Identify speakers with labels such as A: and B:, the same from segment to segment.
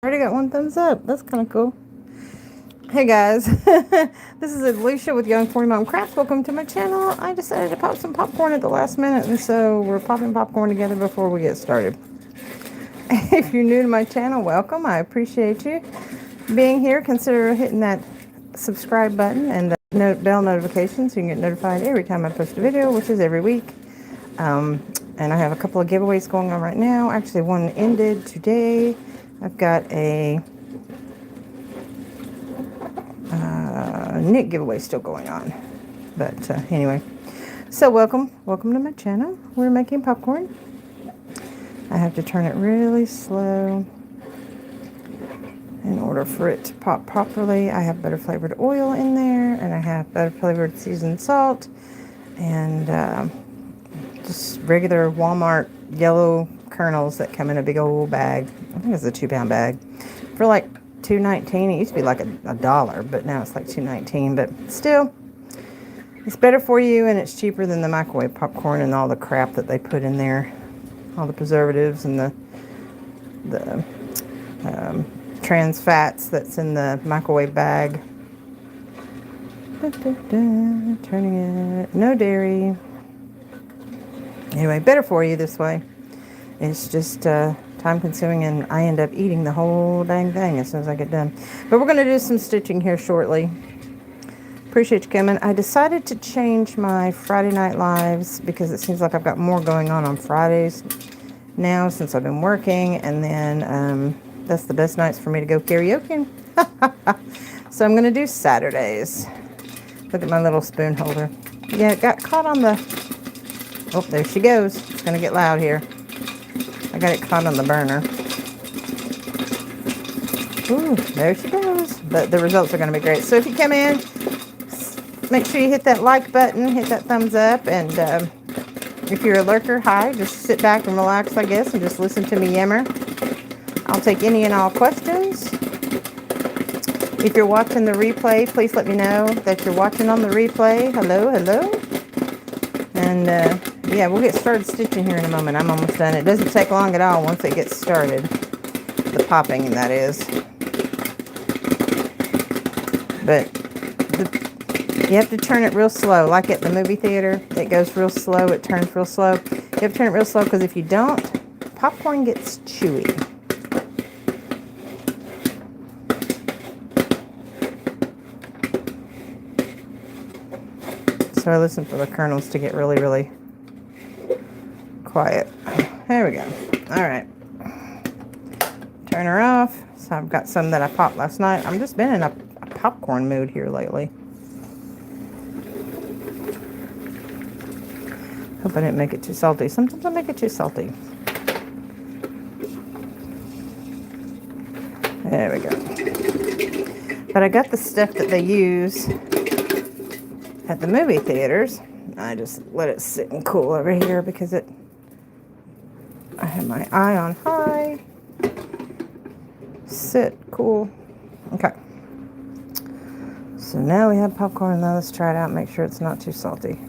A: Already got one thumbs up. That's kind of cool. Hey guys, this is Alishia with Young 40 Mom Crafts. Welcome to my channel. I decided to pop some popcorn at the last minute, and so we're popping popcorn together before we get started. If you're new to my channel, welcome. I appreciate you being here. Consider hitting that subscribe button and the bell notification so you can get notified every time I post a video, which is every week. And I have a couple of giveaways going on right now. Actually, one ended today. I've got a knit giveaway still going on. But anyway, so welcome to my channel. We're making popcorn. I have to turn it really slow in order for it to pop properly. I have butter flavored oil in there, and I have butter flavored seasoned salt, and just regular Walmart yellow kernels that come in a big old bag. I think it's a 2-pound bag for like $2.19. It used to be like a dollar, but now it's like $2.19. But still, it's better for you, and it's cheaper than the microwave popcorn and all the crap that they put in there, all the preservatives and the trans fats that's in the microwave bag. Turning it, no dairy. Anyway, better for you this way. It's just time consuming, and I end up eating the whole dang thing as soon as I get done. But we're going to do some stitching here shortly. Appreciate you coming. I decided to change my Friday night lives because it seems like I've got more going on Fridays now since I've been working, and then that's the best nights for me to go karaoke. So I'm going to do Saturdays. Look at my little spoon holder. Yeah, it got caught on the... Oh, there she goes. It's going to get loud here. I got it caught on the burner. Ooh, there she goes. But the results are going to be great. So if you come in, make sure you hit that like button, hit that thumbs up, and if you're a lurker, hi. Just sit back and relax, I guess, and just listen to me yammer. I'll take any and all questions. If you're watching the replay, please let me know that you're watching on the replay. Hello, hello. And yeah, we'll get started stitching here in a moment. I'm almost done. It doesn't take long at all once it gets started. The popping, that is. But you have to turn it real slow. Like at the movie theater, it goes real slow. It turns real slow. You have to turn it real slow because if you don't, popcorn gets chewy. So I listen for the kernels to get really, really quiet. There we go. All right. Turn her off. So I've got some that I popped last night. I've just been in a popcorn mood here lately. Hope I didn't make it too salty. Sometimes I make it too salty. There we go. But I got the stuff that they use at the movie theaters. I just let it sit and cool over here because I have my eye on high. Sit, cool. Okay. So now we have popcorn. Now let's try it out and make sure it's not too salty.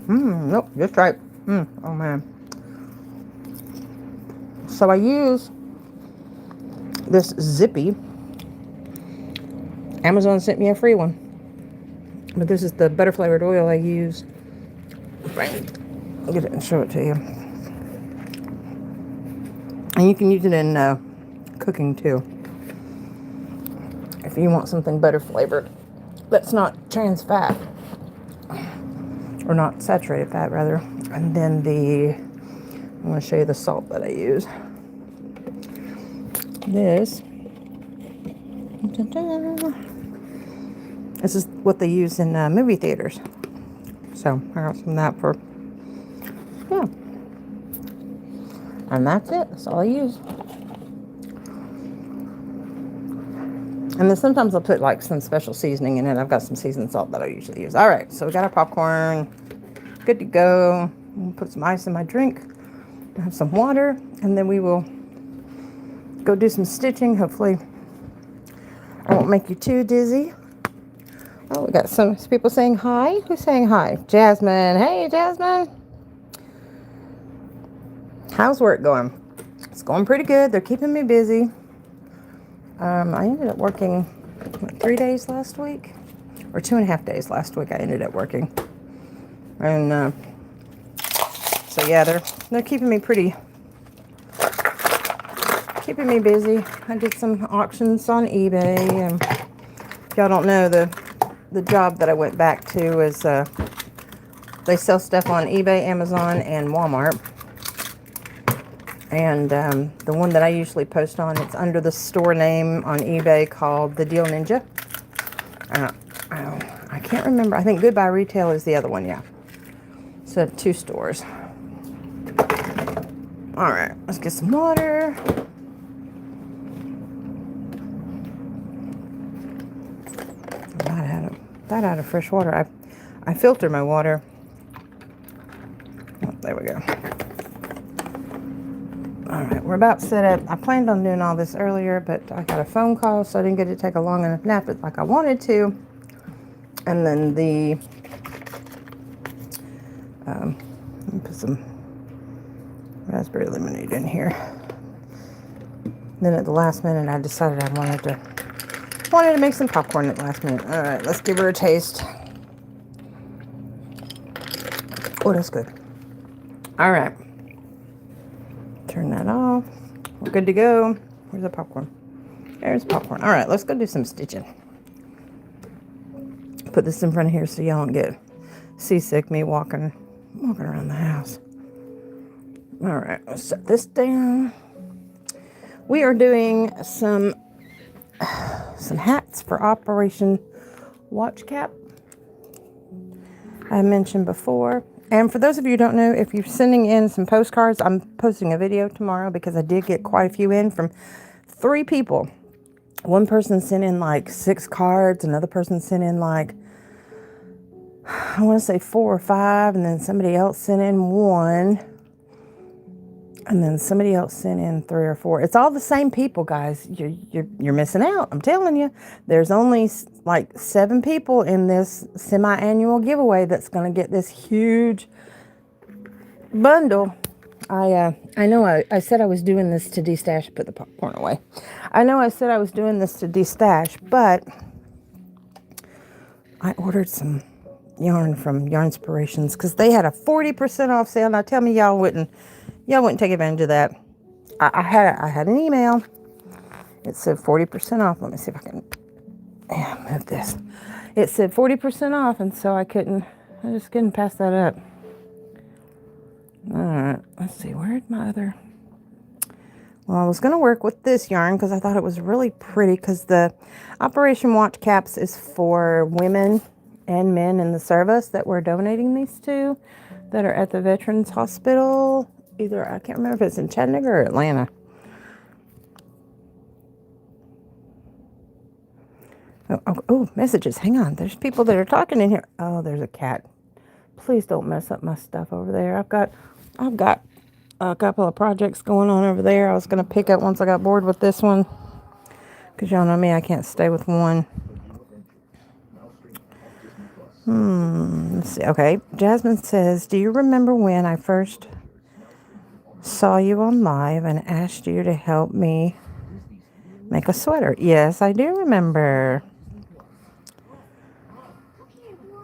A: Nope, just right. Oh man. So I use this Zippy. Amazon sent me a free one. But this is the butter flavored oil I use. I'll get it and show it to you. And you can use it in cooking too. If you want something butter flavored that's not trans fat. Or not saturated fat, rather. And then I'm going to show you the salt that I use. This is what they use in movie theaters. So I got some of that for, yeah. And that's it. That's all I use. And then sometimes I'll put like some special seasoning in it. I've got some seasoned salt that I usually use. All right, so we got our popcorn. Good to go. We'll put some ice in my drink. I have some water, and then we will go do some stitching. Hopefully I won't make you too dizzy. Oh, we got some people saying hi. Who's saying hi? Jasmine. Hey, Jasmine. How's work going? It's going pretty good. They're keeping me busy. I ended up working, what, 3 days last week? Or 2.5 days last week I ended up working. And so yeah, they're keeping me busy. I did some auctions on eBay, and if y'all don't know, the job that I went back to is they sell stuff on eBay, Amazon, and Walmart. And the one that I usually post on, it's under the store name on eBay called The Deal Ninja. I can't remember. I think Goodbye Retail is the other one, yeah. So 2 stores. All right, let's get some water. That out of fresh water. I filter my water. Oh, there we go. All right, we're about set up. I planned on doing all this earlier, but I got a phone call, so I didn't get to take a long enough nap like I wanted to. And then let me put some raspberry lemonade in here. Then at the last minute, I decided I wanted to make some popcorn at the last minute. All right, let's give her a taste. Oh, that's good. All right. Turn that off. We're good to go. Where's the popcorn? There's popcorn. All right, let's go do some stitching. Put this in front of here so y'all don't get seasick me walking around the house. All right, let's set this down. We are doing some hats for Operation Watch Cap. I mentioned before. And for those of you who don't know, if you're sending in some postcards, I'm posting a video tomorrow because I did get quite a few in from 3 people. One person sent in like 6 cards. Another person sent in like, I want to say 4 or 5. And then somebody else sent in 1. And then somebody else sent in 3 or 4. It's all the same people, guys. You're missing out. I'm telling you. There's only like 7 people in this semi-annual giveaway that's going to get this huge bundle. I know I said I was doing this to destash. Put the popcorn away. I know I said I was doing this to destash, but I ordered some yarn from Yarn Inspirations because they had a 40% off sale. Now tell me y'all wouldn't take advantage of that. I had an email. It said 40% off. Let me see if I can move this. It said 40% off, and so I just couldn't pass that up. All right, let's see. Where'd my other... Well, I was going to work with this yarn because I thought it was really pretty because the Operation Watch Caps is for women and men in the service that we're donating these to that are at the Veterans Hospital. Either, I can't remember if it's in Chattanooga or Atlanta. Oh, messages. Hang on. There's people that are talking in here. Oh, there's a cat. Please don't mess up my stuff over there. I've got a couple of projects going on over there. I was going to pick up once I got bored with this one. Because y'all know me, I can't stay with one. Let's see. Okay. Jasmine says, do you remember when I first saw you on live and asked you to help me make a sweater? Yes, I do remember.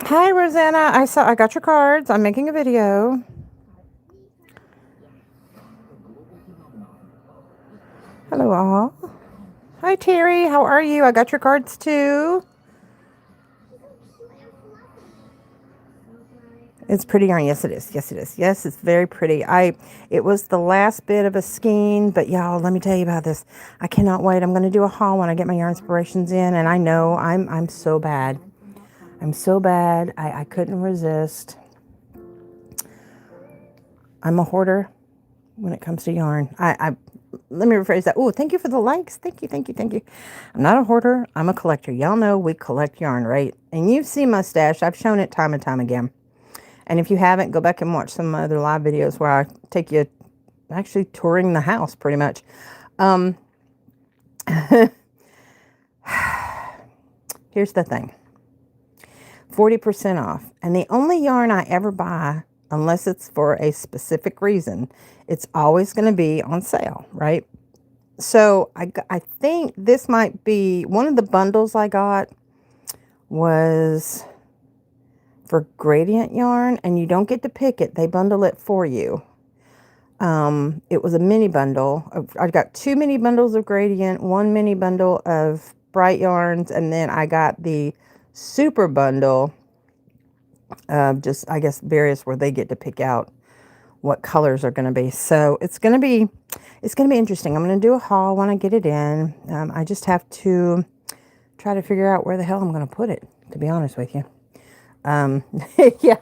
A: Hi, Rosanna. I got your cards. I'm making a video. Hello, all. Hi, Terry. How are you? I got your cards too. It's pretty yarn. Yes, it is. Yes, it is. Yes, it's very pretty. It was the last bit of a skein, but y'all, let me tell you about this. I cannot wait. I'm going to do a haul when I get my Yarn Inspirations in, and I know I'm so bad. I'm so bad. I couldn't resist. I'm a hoarder when it comes to yarn. Let me rephrase that. Oh, thank you for the likes. Thank you, thank you, thank you. I'm not a hoarder. I'm a collector. Y'all know we collect yarn, right? And you've seen my stash. I've shown it time and time again. And if you haven't, go back and watch some of my other live videos where I take you actually touring the house pretty much. Here's the thing. 40% off. And the only yarn I ever buy, unless it's for a specific reason, it's always going to be on sale, right? So I think this might be one of the bundles I got was for gradient yarn, and you don't get to pick it. They bundle it for you. It was a mini bundle. I got 2 mini bundles of gradient, 1 mini bundle of bright yarns, and then I got the super bundle of just, I guess, various where they get to pick out what colors are going to be. So it's going to be interesting. I'm going to do a haul when I get it in. I just have to try to figure out where the hell I'm going to put it, to be honest with you. Yeah.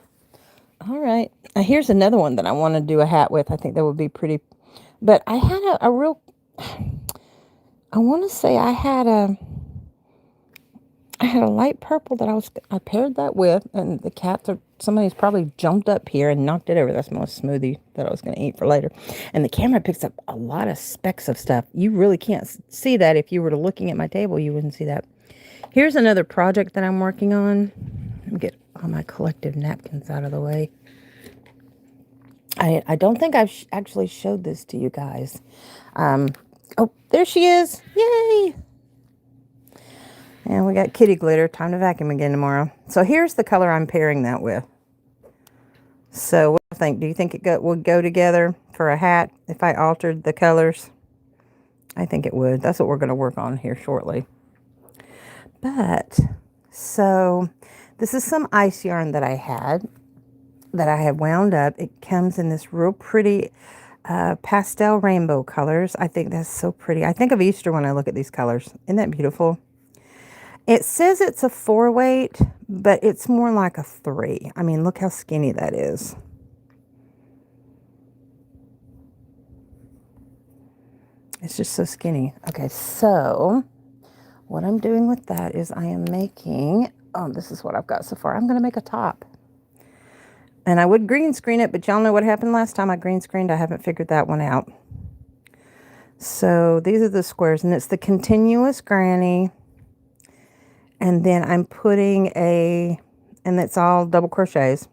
A: All right. Here's another one that I want to do a hat with. I think that would be pretty. But I had a real, I want to say I had a light purple that I paired that with, and the cats are, somebody's probably jumped up here and knocked it over. That's my smoothie that I was going to eat for later. And the camera picks up a lot of specks of stuff. You really can't see that. If you were looking at my table, you wouldn't see that. Here's another project that I'm working on. Let me get all my collective napkins out of the way. I don't think I've actually showed this to you guys. Oh, there she is. Yay! And we got kitty glitter. Time to vacuum again tomorrow. So here's the color I'm pairing that with. So what do you think? Do you think it would go together for a hat if I altered the colors? I think it would. That's what we're going to work on here shortly. But, so this is some ice yarn that I had wound up. It comes in this real pretty pastel rainbow colors. I think that's so pretty. I think of Easter when I look at these colors. Isn't that beautiful? It says it's a 4 weight, but it's more like a 3. I mean, look how skinny that is. It's just so skinny. Okay, so what I'm doing with that is I am making, this is what I've got so far. I'm going to make a top. And I would green screen it, but y'all know what happened last time I green screened. I haven't figured that one out. So these are the squares, and it's the continuous granny. And then I'm putting and it's all double crochets,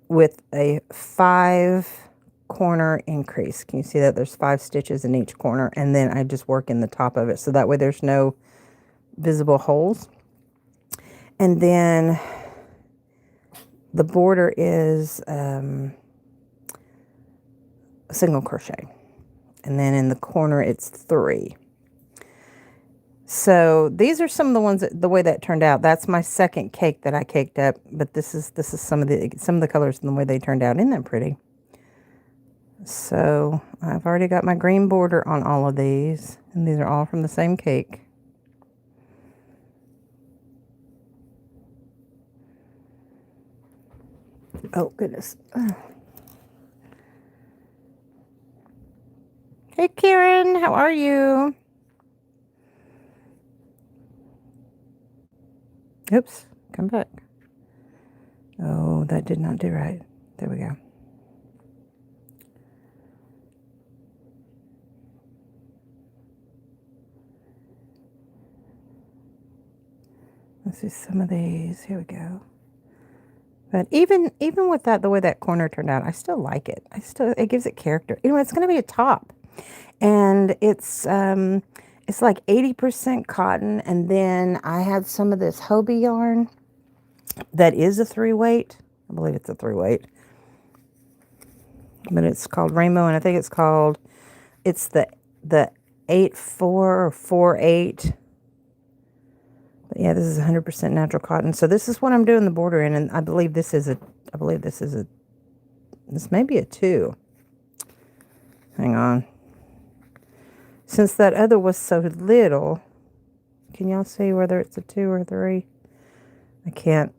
A: with a 5 corner increase. Can you see that? There's 5 stitches in each corner, and then I just work in the top of it. So that way there's no visible holes. And then the border is a single crochet. And then in the corner it's 3. So these are some of the ones the way that turned out. That's my second cake that I caked up, but this is some of the colors and the way they turned out. Isn't that pretty? So I've already got my green border on all of these, and these are all from the same cake. Oh goodness. Hey Karen, how are you? Oops, come back. Oh, that did not do right. There we go. Let's do some of these. Here we go. But even with that, the way that corner turned out, I still like it. It gives it character. You know, it's going to be a top, and it's like 80% cotton, and then I had some of this Hobie yarn that is a 3 weight. I believe it's a 3 weight, but it's called Rainbow, and I think it's the 8-4 or 4-8. But yeah, this is 100% natural cotton. So this is what I'm doing the border in, and I believe this may be a 2. Hang on. Since that other was so little, can y'all see whether it's a 2 or 3? I can't.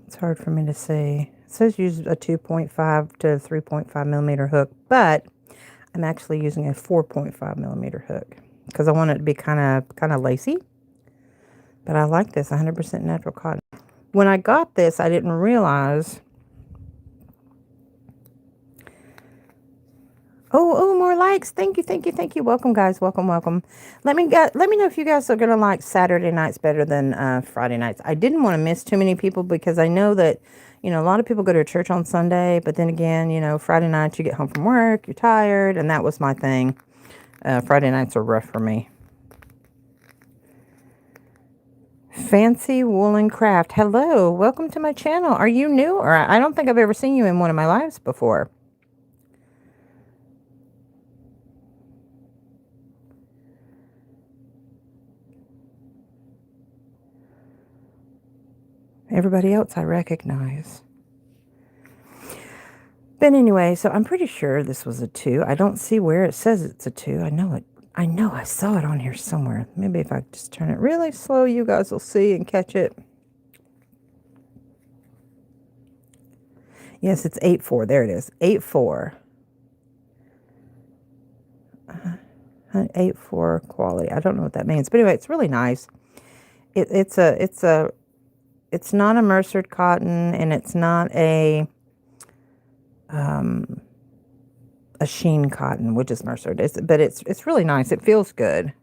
A: It's hard for me to see. It says use a 2.5 to 3.5 millimeter hook, but I'm actually using a 4.5 millimeter hook because I want it to be kind of lacy. But I like this 100% natural cotton. When I got this, I didn't realize Oh, more likes. Thank you, thank you, thank you. Welcome, guys. Welcome, welcome. Let me know if you guys are gonna like Saturday nights better than Friday nights. I didn't want to miss too many people because I know that, a lot of people go to church on Sunday, but then again, Friday nights you get home from work, you're tired, and that was my thing. Friday nights are rough for me. Fancy Woolen Craft. Hello, welcome to my channel. Are you new? Or I don't think I've ever seen you in one of my lives before. Everybody else I recognize. But anyway, so I'm pretty sure this was a 2. I don't see where it says it's a 2. I know I saw it on here somewhere. Maybe if I just turn it really slow, you guys will see and catch it. Yes, it's 8-4. There it is. 8-4. 8-4 quality. I don't know what that means, but anyway, it's really nice. It's not a mercered cotton, and it's not a sheen cotton, which is mercered. But it's really nice. It feels good.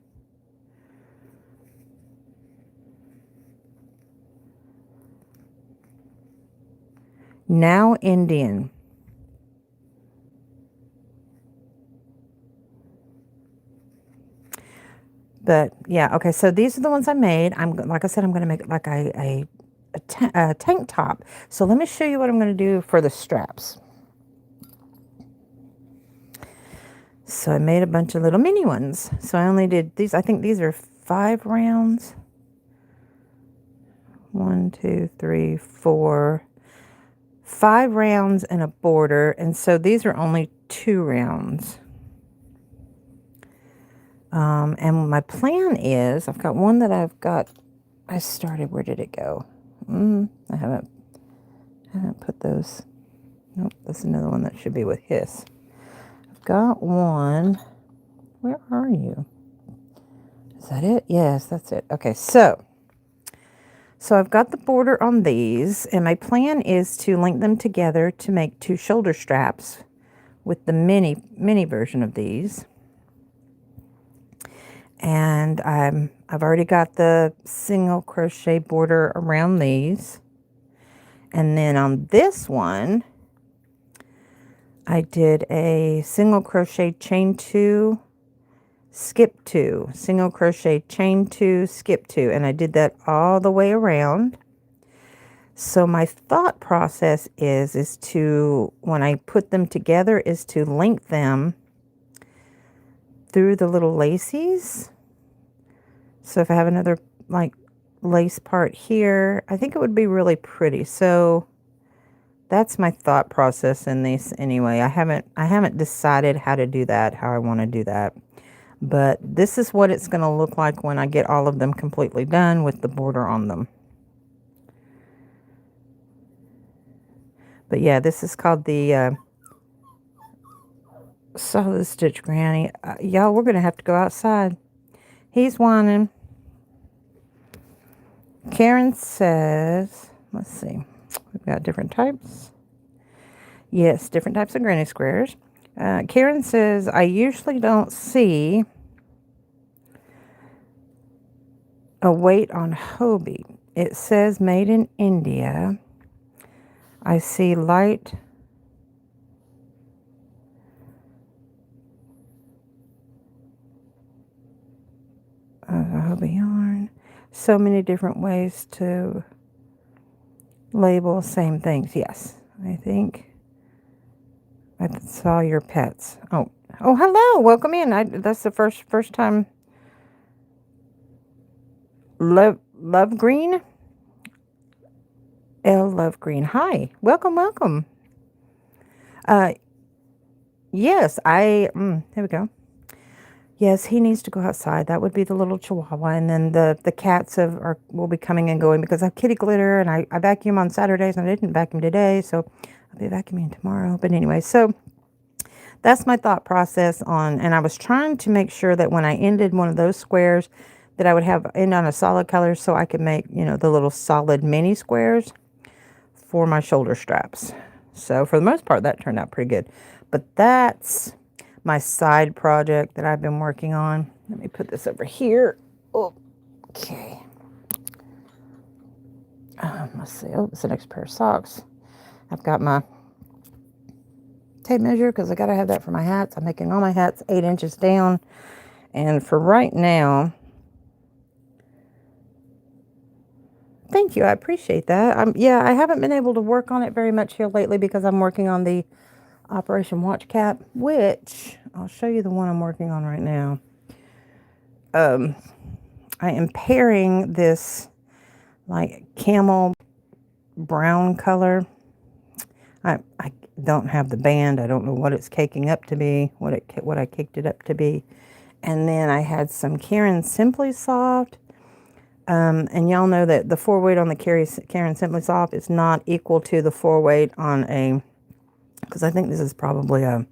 A: Now Indian. But yeah, okay. So these are the ones I made. Like I said, I'm going to make like a tank top. So let me show you what I'm going to do for the straps. So I made a bunch of little mini ones. So I only did these. I think these are 5 rounds. 1, 2, 3, 4, 5 rounds and a border. And so these are only 2 rounds. And my plan is, I've got one that I started, where did it go? I haven't put those. Nope, that's another one that should be with his. I've got one. Where are you? Is that it? Yes, that's it. Okay, so I've got the border on these, and my plan is to link them together to make 2 shoulder straps with the mini version of these. And I've already got the single crochet border around these. And then on this one, I did a single crochet chain 2, skip 2, single crochet chain 2, skip 2, and I did that all the way around. So my thought process is to, when I put them together, is to link them through the little laces. So if I have another like lace part here, I think it would be really pretty. So that's my thought process in these anyway. I haven't decided how to do that, how I want to do that. But this is what it's going to look like when I get all of them completely done with the border on them. But yeah, this is called the solid stitch granny. Y'all, we're going to have to go outside. He's whining. Karen says, let's see, we've got different types. Yes, different types of granny squares. Karen says, I usually don't see a weight on Hobie. It says made in India. I see light Hobie yarn. So many different ways to label same things. Yes, I think I saw your pets. Oh, hello, welcome in. That's the first time. Love Green. Love Green. Hi, welcome. Yes, here we go. Yes, he needs to go outside. That would be the little Chihuahua, and then the cats will be coming and going because I have kitty glitter, and I vacuum on Saturdays, and I didn't vacuum today, so I'll be vacuuming tomorrow. But anyway, so that's my thought process and I was trying to make sure that when I ended one of those squares, that I would end on a solid color so I could make, the little solid mini squares for my shoulder straps. So for the most part, that turned out pretty good. But that's my side project that I've been working on. Let me put this over here. Oh, okay. Let's see. Oh, it's the next pair of socks. I've got my tape measure because I got to have that for my hats. I'm making all my hats 8 inches down. And for right now, thank you. I appreciate that. Yeah, I haven't been able to work on it very much here lately because I'm working on the Operation Watch Cap, which I'll show you the one I'm working on right now. I am pairing this like camel brown color. I don't have the band. I don't know what it's caking up to be, what I caked it up to be. And then I had some Karen Simply Soft. And y'all know that the 4 weight on the Karen Simply Soft is not equal to the 4 weight on a, because I think this is probably a,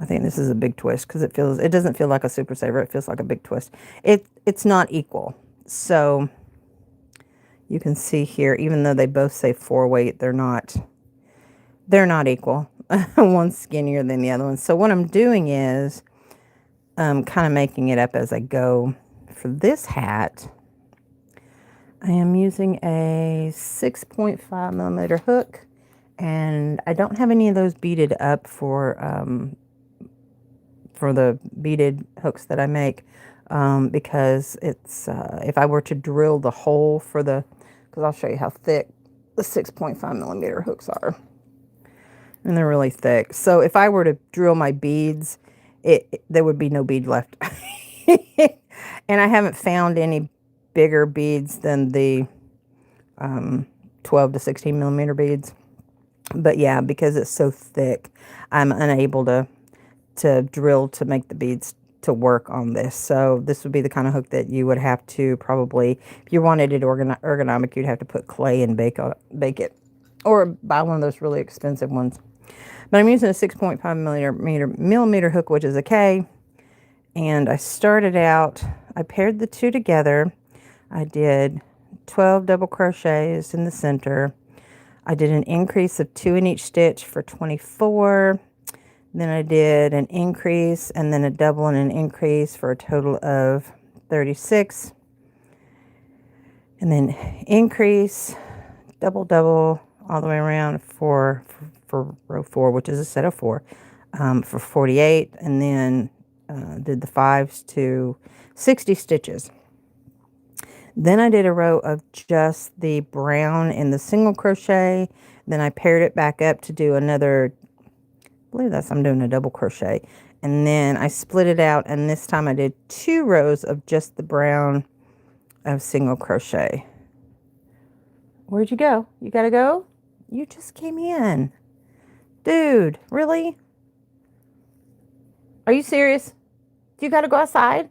A: I think this is a big twist because it doesn't feel like a Super Saver. It feels like a big twist. It's not equal. So you can see here, even though they both say 4 weight, they're not equal. One's skinnier than the other one. So what I'm doing is kind of making it up as I go. For this hat, I am using a 6.5 millimeter hook, and I don't have any of those beaded up for the beaded hooks that I make, because it's if I were to drill the hole for the, because I'll show you how thick the 6.5 millimeter hooks are, and they're really thick. So if I were to drill my beads, there would be no bead left. And I haven't found any bigger beads than the 12 to 16 millimeter beads. But yeah, because it's so thick, I'm unable to drill to make the beads to work on this. So this would be the kind of hook that you would have to probably, if you wanted it ergonomic, you'd have to put clay and bake it, or buy one of those really expensive ones. But I'm using a 6.5 millimeter hook, which is a K. And I started out, I paired the two together. I did 12 double crochets in the center. I did an increase of 2 in each stitch for 24. Then I did an increase and then a double and an increase for a total of 36. And then increase, double, double, all the way around for row 4, which is a set of 4, for 48. And then did the 5s to 60 stitches. Then I did a row of just the brown in the single crochet. Then I paired it back up to do another, I believe I'm doing a double crochet. And then I split it out, and this time I did 2 rows of just the brown of single crochet. Where'd you go? You gotta go? You just came in. Dude, really? Are you serious? Do you gotta go outside?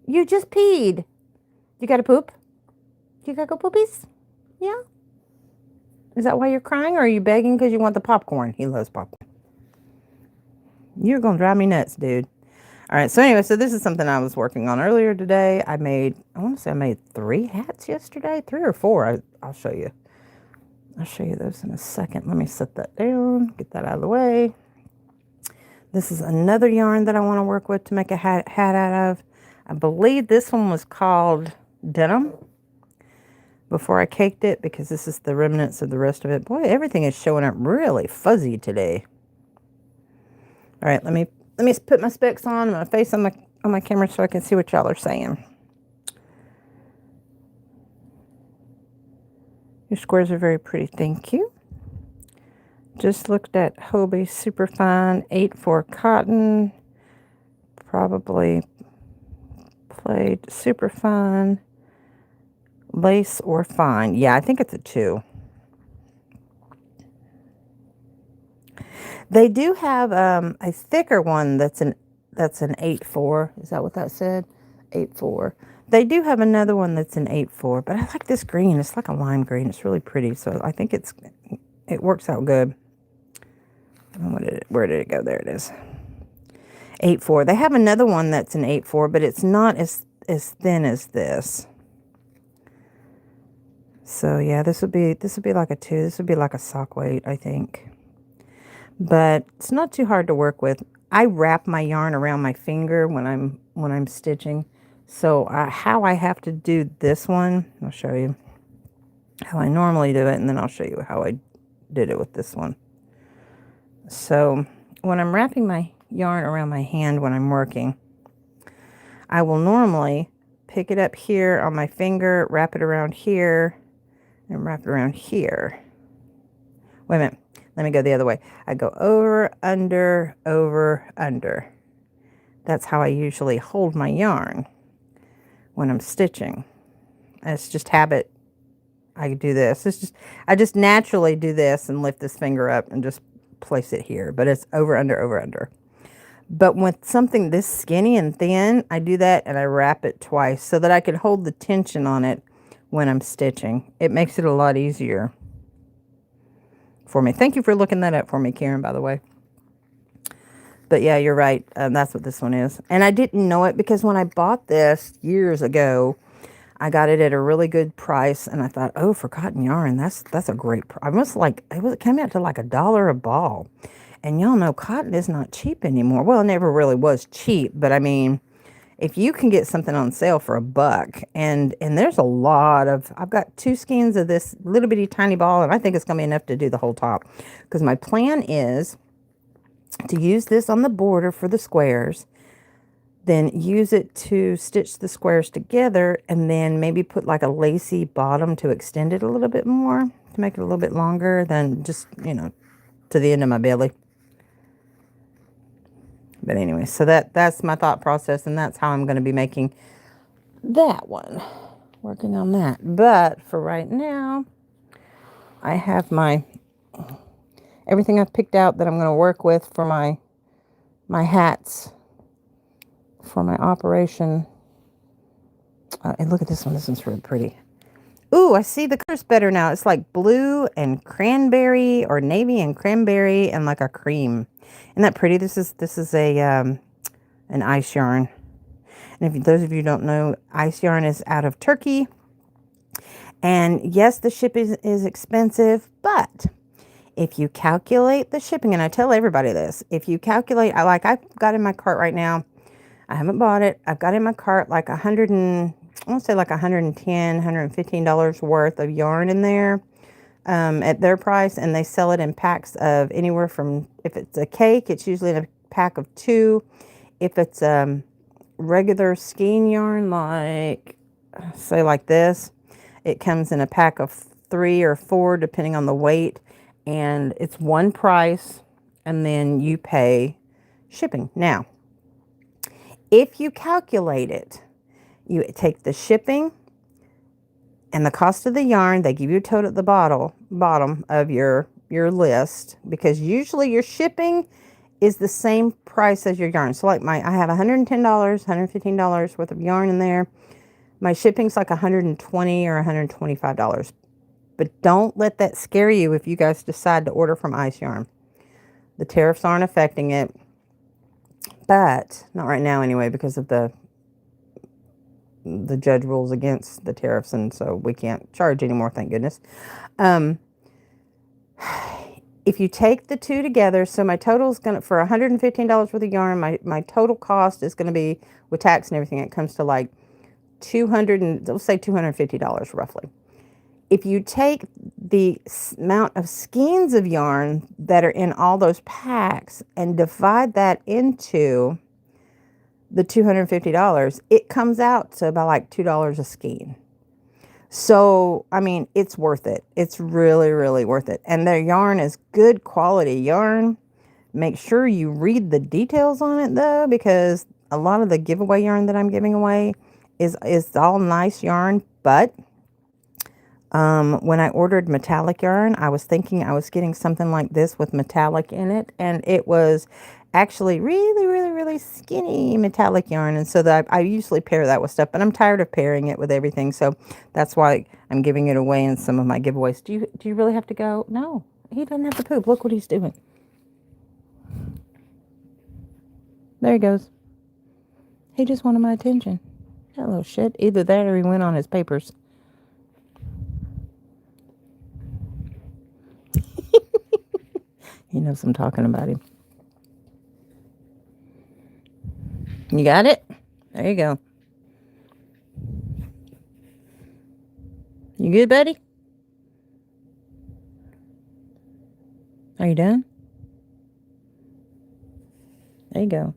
A: You just peed. You gotta poop? You gotta go poopies? Yeah? Is that why you're crying, or are you begging because you want the popcorn? He loves popcorn. You're gonna drive me nuts, dude. All right, so anyway, so this is something I was working on earlier today. I want to say I made 3 hats yesterday, 3 or 4. I'll show you. I'll show you those in a second. Let me set that down, get that out of the way. This is another yarn that I want to work with to make a hat out of. I believe this one was called Denim before I caked it, because this is the remnants of the rest of it. Boy, everything is showing up really fuzzy today. All right, let me put my specs on. I'm gonna face on my camera so I can see what y'all are saying. Your squares are very pretty, thank you. Just looked at Hobie Superfine 8/4 cotton, probably played Superfine lace or fine. Yeah, I think it's a 2. They do have a thicker one that's an 8/4. Is that what that said? 8/4. They do have another one that's an 8/4, but I like this green. It's like a lime green. It's really pretty, so I think it works out good. Where did it go? There it is. 8/4. They have another one that's an 8/4, but it's not as thin as this. So yeah, this would be like a 2. This would be like a sock weight, I think. But it's not too hard to work with. I wrap my yarn around my finger when I'm stitching. So how I have to do this one, I'll show you how I normally do it, and then I'll show you how I did it with this one. So when I'm wrapping my yarn around my hand when I'm working, I will normally pick it up here on my finger, wrap it around here, and wrap it around here. Wait a minute. Let me go the other way. I go over, under, over, under. That's how I usually hold my yarn when I'm stitching. It's just habit. I do this. I just naturally do this and lift this finger up and just place it here. But it's over, under, over, under. But with something this skinny and thin, I do that and I wrap it twice so that I can hold the tension on it when I'm stitching. It makes it a lot easier for me. Thank you for looking that up for me, Karen, by the way. But yeah, you're right. That's what this one is. And I didn't know it because when I bought this years ago, I got it at a really good price. And I thought, oh, for cotton yarn, that's a great price. It came out to like $1 a ball. And y'all know cotton is not cheap anymore. Well, it never really was cheap. But I mean, if you can get something on sale for $1, and there's a lot of, I've got 2 skeins of this little bitty tiny ball, and I think it's going to be enough to do the whole top. Because my plan is to use this on the border for the squares, then use it to stitch the squares together, and then maybe put like a lacy bottom to extend it a little bit more, to make it a little bit longer than just, to the end of my belly. But anyway, so that's my thought process, and that's how I'm going to be making that one. Working on that. But for right now, I have everything I've picked out that I'm going to work with for my hats for my operation. And look at this one. This one's really pretty. Ooh, I see the colors better now. It's like blue and cranberry, or navy and cranberry, and like a cream. Isn't that pretty? This is a an ice yarn. And if those of you who don't know, ice yarn is out of Turkey. And yes, the shipping is expensive, but if you calculate the shipping, and I tell everybody this, if you calculate, I've got in my cart right now, I haven't bought it, I've got in my cart like I want to say like $110, $115 worth of yarn in there at their price, and they sell it in packs of anywhere from, if it's a cake, it's usually in a pack of 2. If it's regular skein yarn, like, say like this, it comes in a pack of 3 or 4, depending on the weight, and it's one price, and then you pay shipping. Now, if you calculate it, you take the shipping and the cost of the yarn. They give you a total at the bottom of your list, because usually your shipping is the same price as your yarn. So like I have $110, $115 worth of yarn in there. My shipping's like $120 or $125. But don't let that scare you if you guys decide to order from Ice Yarn. The tariffs aren't affecting it. But not right now anyway, because of the judge rules against the tariffs, and so we can't charge anymore, thank goodness. If you take the 2 together, so my total is going to, for $115 worth of yarn, my total cost is going to be, with tax and everything, it comes to like let's say $250 roughly. If you take the amount of skeins of yarn that are in all those packs and divide that into the $250, it comes out to about like $2 a skein. So, I mean, it's worth it. It's really, really worth it. And their yarn is good quality yarn. Make sure you read the details on it, though, because a lot of the giveaway yarn that I'm giving away is all nice yarn. But when I ordered metallic yarn, I was thinking I was getting something like this with metallic in it. And it was actually really, really, really skinny metallic yarn. And so that I usually pair that with stuff, but I'm tired of pairing it with everything. So that's why I'm giving it away in some of my giveaways. Do you really have to go? No, he doesn't have to poop. Look what he's doing. There he goes. He just wanted my attention. That little shit. Either that or he went on his papers. He knows I'm talking about him. You got it? There you go. You good, buddy? Are you done? There you go.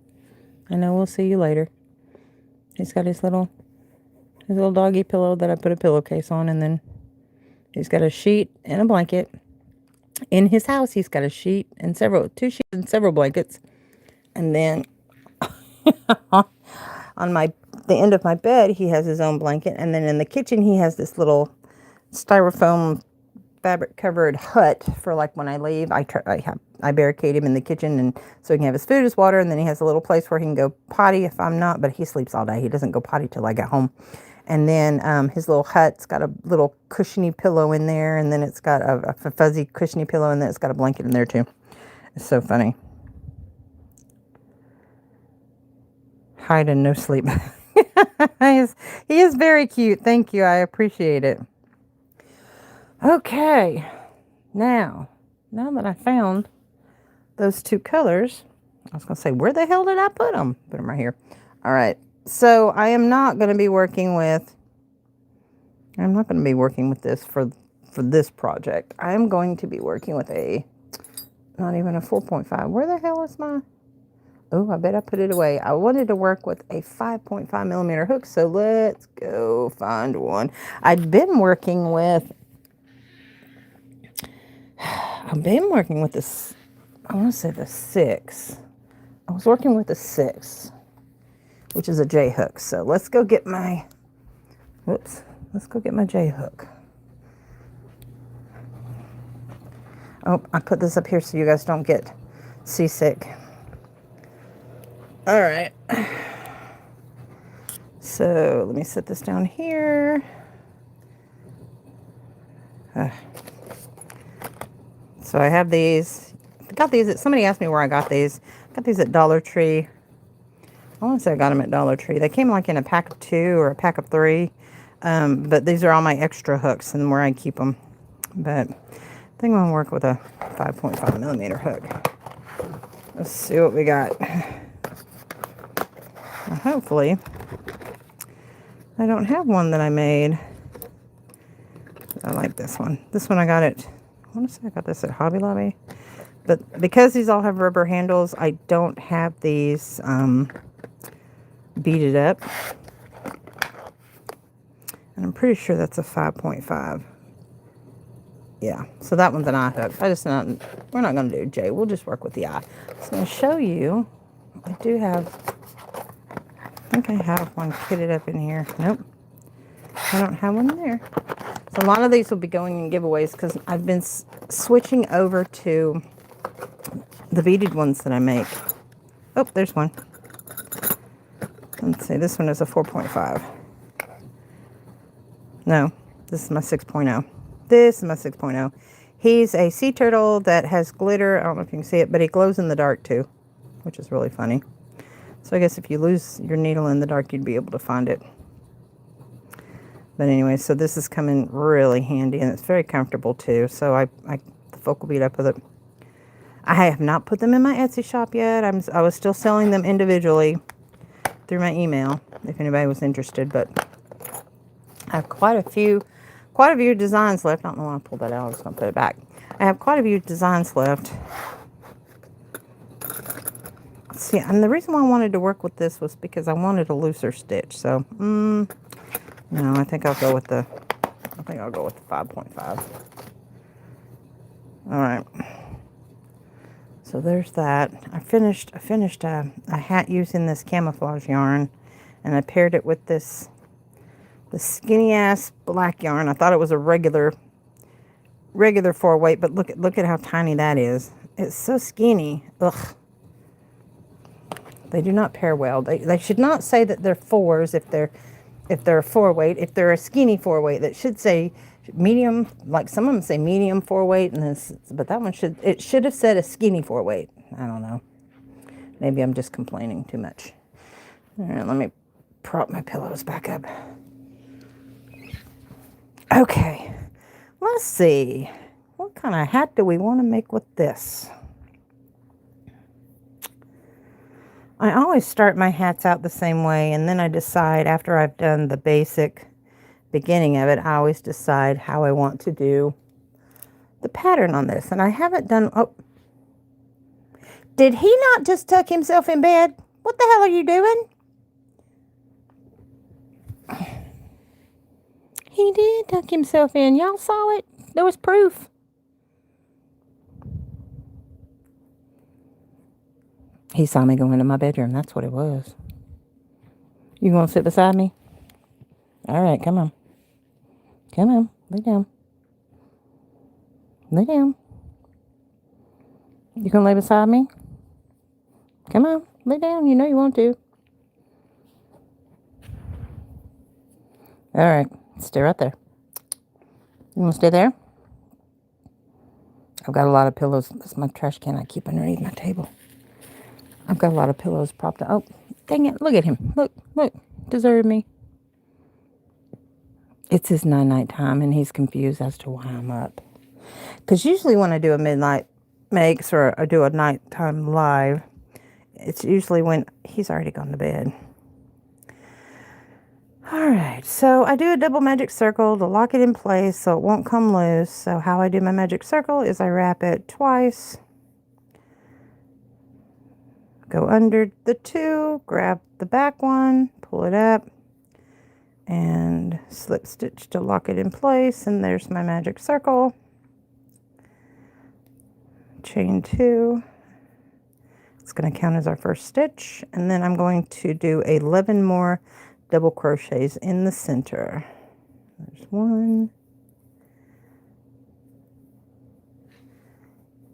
A: I know we'll see you later. He's got his little doggy pillow that I put a pillowcase on, and then he's got a sheet and a blanket. In his house, he's got a sheet and two sheets and several blankets. And then on the end of my bed, he has his own blanket. And then in the kitchen, he has this little styrofoam fabric covered hut for like when I leave. I barricade him in the kitchen, and so he can have his food, his water, and then he has a little place where he can go potty if I'm not, but he sleeps all day. He doesn't go potty till I get home. And then his little hut's got a little cushiony pillow in there, and then it's got a fuzzy cushiony pillow, and then it's got a blanket in there too. It's so funny. Hide and no sleep. He is very cute. Thank you. I appreciate it. Okay. Now that I found those two colors, I was going to say, where the hell did I put them? Put them right here. All right. So I am not going to be working with this for this project. I'm going to be working with not even a 4.5. Where the hell is my... Oh, I bet I put it away. I wanted to work with a 5.5 millimeter hook, so let's go find one. I've been working with this, I want to say the 6. I was working with the 6, which is a J hook. So let's go get my J hook. Oh, I put this up here so you guys don't get seasick. All right. So let me set this down here. So I have these. I got these. Somebody asked me where I got these. I got these at Dollar Tree. I want to say I got them at Dollar Tree. They came like in a pack of 2 or a pack of 3. But these are all my extra hooks and where I keep them. But I think I'm going to work with a 5.5 millimeter hook. Let's see what we got. Well, hopefully, I don't have one that I made. I like this one. This one I got at, I want to say I got this at Hobby Lobby. But because these all have rubber handles, I don't have these beaded up. And I'm pretty sure that's a 5.5. Yeah, so that one's an eye hook. We're not going to do J. We'll just work with the eye. So I'm going to show you. I think I have one kitted up in here. Nope. I don't have one there. So a lot of these will be going in giveaways because I've been switching over to the beaded ones that I make. Oh, there's one. Let's see. This one is a 4.5. No, this is my 6.0. This is my 6.0. He's a sea turtle that has glitter. I don't know if you can see it, but he glows in the dark too, which is really funny. So I guess if you lose your needle in the dark, you'd be able to find it. But anyway, so this is coming really handy, and it's very comfortable too. So I the focal bead, I put it. I have not put them in my Etsy shop yet. I was still selling them individually through my email if anybody was interested, but I have quite a few designs left. I don't know why I pulled that out. I was going to put it back. I have quite a few designs left. See, and the reason why I wanted to work with this was because I wanted a looser stitch. So, no, I think I'll go with the 5.5. All right. So there's that. I finished a hat using this camouflage yarn, and I paired it with the skinny ass black yarn. I thought it was a regular 4-weight, but look at how tiny that is. It's so skinny. Ugh. They do not pair well. They should not say that they're 4s if they're a 4-weight. If they're a skinny 4-weight, that should say medium. Like some of them say medium 4-weight, but that one should have said a skinny 4-weight. I don't know. Maybe I'm just complaining too much. All right, let me prop my pillows back up. Okay, let's see. What kind of hat do we want to make with this? I always start my hats out the same way, and then I decide after I've done the basic beginning of it, I always decide how I want to do the pattern on this. And I haven't done, oh, did he not just tuck himself in bed? What the hell are you doing? He did tuck himself in. Y'all saw it. There was proof. He saw me go into my bedroom. That's what it was. You gonna sit beside me? All right, come on. Come on. Lay down. Lay down. You gonna lay beside me? Come on. Lay down. You know you want to. All right. Stay right there. You want to stay there? I've got a lot of pillows. That's my trash can I keep underneath my table. I've got a lot of pillows propped up. Oh, dang it. Look at him. Look, look. Deserve me. It's his night time, and he's confused as to why I'm up. Because usually when I do a midnight makes or I do a nighttime live, it's usually when he's already gone to bed. All right, so I do a double magic circle to lock it in place so it won't come loose. So how I do my magic circle is I wrap it twice, go under the two, grab the back one, pull it up, and slip stitch to lock it in place. And there's my magic circle. Chain two. It's going to count as our first stitch. And then I'm going to do 11 more double crochets in the center. There's 1,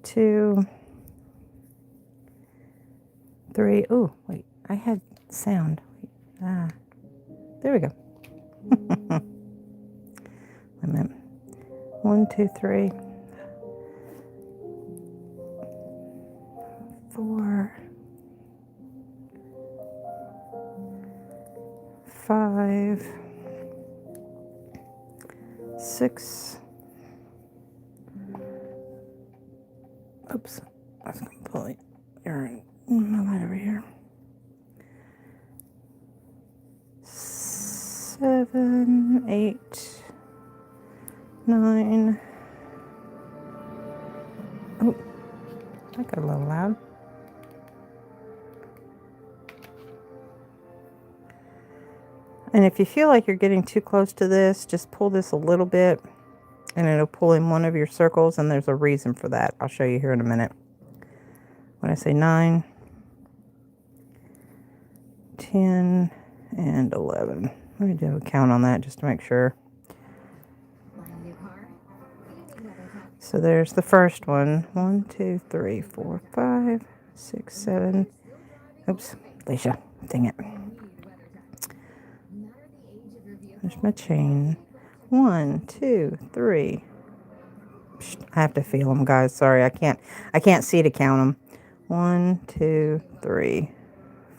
A: 2, 3. Oh, wait, I had sound. Wait, there we go. Wait a minute. 1, 2, 3, 4, 5, 6. Oops, that's complete. You're my light over here. 7, 8, 9. Oh, that got a little loud. And if you feel like you're getting too close to this, just pull this a little bit and it'll pull in one of your circles, and there's a reason for that. I'll show you here in a minute. When I say 9, 10, and 11. Let me do a count on that just to make sure. So there's the first one. 1, 2, 3, 4, 5, 6, 7. Oops, Alicia, dang it. There's my chain. 1, 2, 3. I have to feel them, guys. Sorry, I can't see to count them. 1, 2, 3,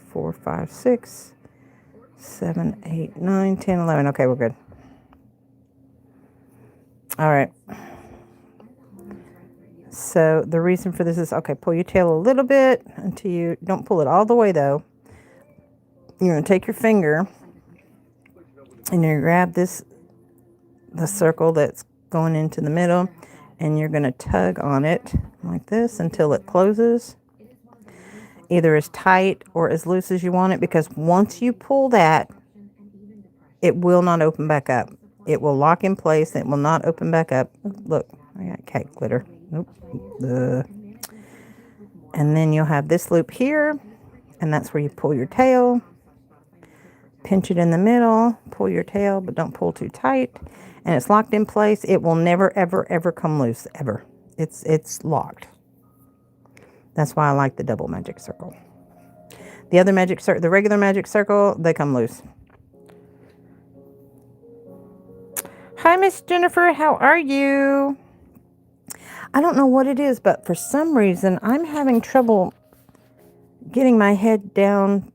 A: 4, 5, 6, 7, 8, 9, 10, 11. Okay, we're good. All right. So the reason for this is, okay, pull your tail a little bit until you don't pull it all the way though. You're going to take your finger and you grab the circle that's going into the middle, and you're going to tug on it like this until it closes, either as tight or as loose as you want it, because once you pull that, it will not open back up. It will lock in place. It will not open back up. Look, I got cat glitter. Nope. And then you'll have this loop here, and that's where you pull your tail. Pinch it in the middle, pull your tail, but don't pull too tight. And it's locked in place. It will never, ever, ever come loose, ever. It's locked. That's why I like the double magic circle. The other magic circle, the regular magic circle, they come loose. Hi, Miss Jennifer. How are you? I don't know what it is, but for some reason, I'm having trouble getting my head down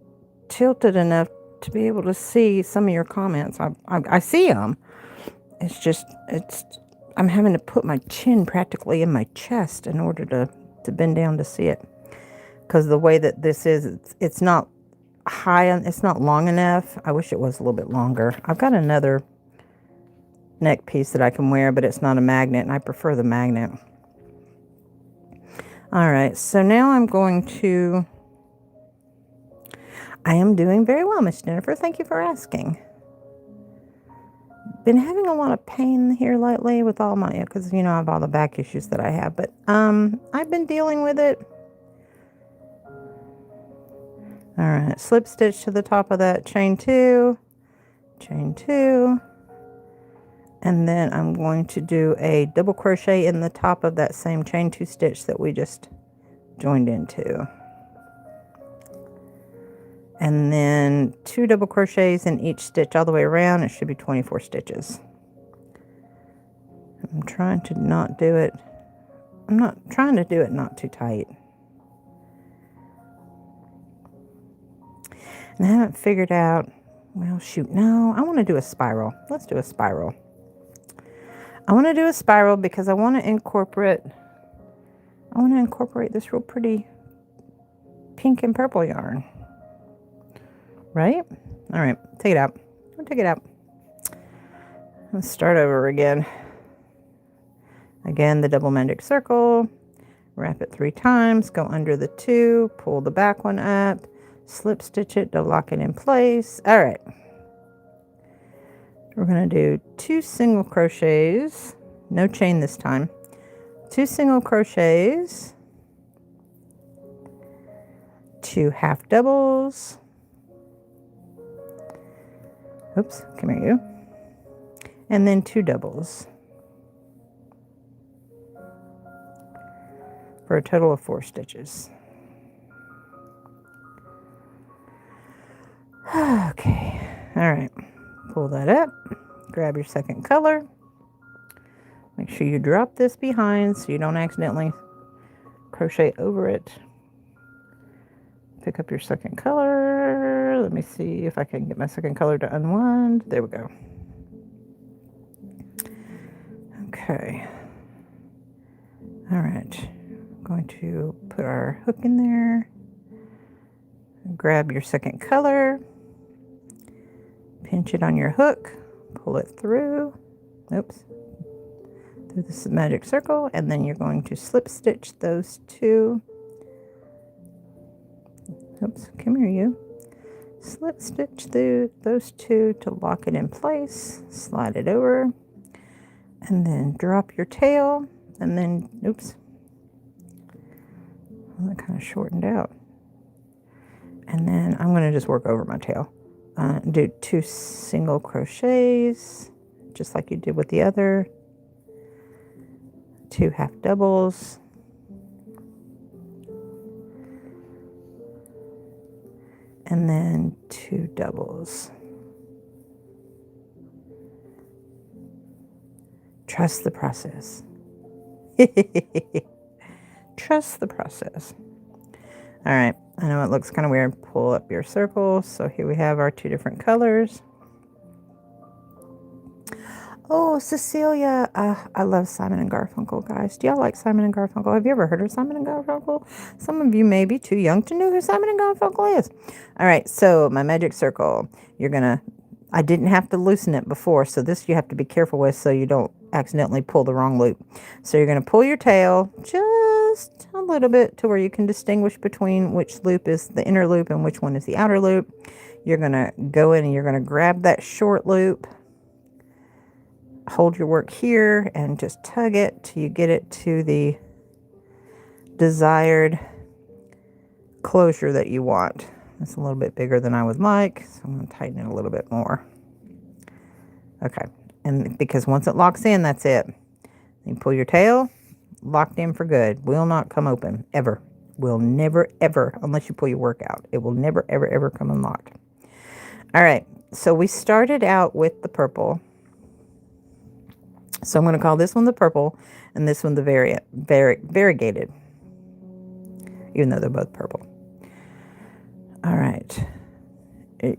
A: tilted enough to be able to see some of your comments. I see them. It's just, I'm having to put my chin practically in my chest in order to bend down to see it. because the way that this is, it's not high, it's not long enough. I wish it was a little bit longer. I've got another neck piece that I can wear, but it's not a magnet, and I prefer the magnet. All right, so now I'm going to, I am doing very well, Miss Jennifer. Thank you for asking. Been having a lot of pain here lately with all my, because you know I have all the back issues that I have, but I've been dealing with it. All right, slip stitch to the top of that, chain 2, and then I'm going to do a double crochet in the top of that same chain 2 stitch that we just joined into. And then 2 double crochets in each stitch all the way around. It should be 24 stitches. I'm trying to not do it. I'm not trying to do it not too tight. And I haven't figured out, well, shoot, no, I want to do a spiral. Let's do a spiral. I want to do a spiral because I want to incorporate this real pretty pink and purple yarn. Right? All right, take it out. I'll take it out. Let's start over again. Again, the double magic circle. Wrap it 3 times. Go under the 2. Pull the back one up. Slip stitch it to lock it in place. All right. We're going to do 2 single crochets. No chain this time. 2 single crochets. 2 half doubles. Oops, come here you. And then 2 doubles. For a total of 4 stitches. Okay, all right. Pull that up. Grab your second color. Make sure you drop this behind so you don't accidentally crochet over it. Pick up your second color. Let me see if I can get my second color to unwind. There we go. Okay. All right. I'm going to put our hook in there. Grab your second color. Pinch it on your hook. Pull it through. Oops. Through this magic circle. And then you're going to slip stitch those 2. Oops, come here you. Slip stitch through those 2 to lock it in place. Slide it over. And then drop your tail. And then, oops. Well, that kind of shortened out. And then I'm going to just work over my tail. Do 2 single crochets, just like you did with the other. 2 half doubles. And then 2 doubles. Trust the process. Trust the process. All right, I know it looks kind of weird. Pull up your circle. So here we have our 2 different colors. Oh, Cecilia. I love Simon and Garfunkel, guys. Do y'all like Simon and Garfunkel? Have you ever heard of Simon and Garfunkel? Some of you may be too young to know who Simon and Garfunkel is. All right, so my magic circle. You're going to, I didn't have to loosen it before, so this you have to be careful with so you don't accidentally pull the wrong loop. So you're going to pull your tail just a little bit to where you can distinguish between which loop is the inner loop and which one is the outer loop. You're going to go in and you're going to grab that short loop. Hold your work here and just tug it till you get it to the desired closure that you want. It's a little bit bigger than I would like, so I'm going to tighten it a little bit more. Okay, and because once it locks in, that's it. You pull your tail, locked in for good. Will not come open, ever. Will never, ever, unless you pull your work out. It will never, ever, ever come unlocked. All right, so we started out with the purple. So I'm going to call this one the purple and this one the variegated, even though they're both purple. All right.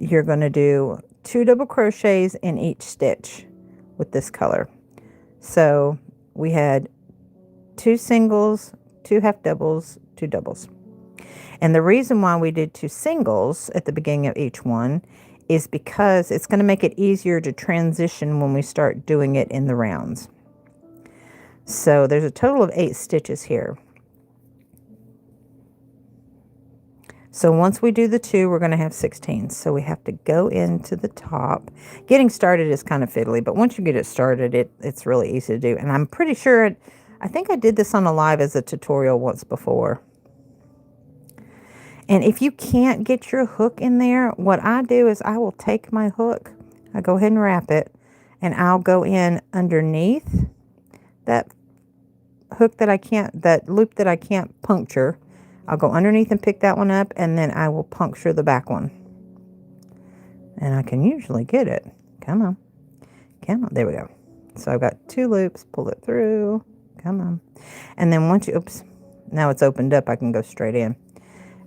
A: You're going to do 2 double crochets in each stitch with this color. So we had 2 singles, 2 half doubles, 2 doubles. And the reason why we did 2 singles at the beginning of each one is because it's going to make it easier to transition when we start doing it in the rounds. So there's a total of 8 stitches here. So once we do the 2, we're going to have 16. So we have to go into the top. Getting started is kind of fiddly, but once you get it started, it's really easy to do. And I'm pretty sure, I think I did this on a live as a tutorial once before. And if you can't get your hook in there, what I do is I will take my hook, I go ahead and wrap it, and I'll go in underneath that hook that loop that I can't puncture. I'll go underneath and pick that one up, and then I will puncture the back one. And I can usually get it. Come on. Come on. There we go. So I've got 2 loops, pull it through. Come on. And then once you, oops, now it's opened up, I can go straight in.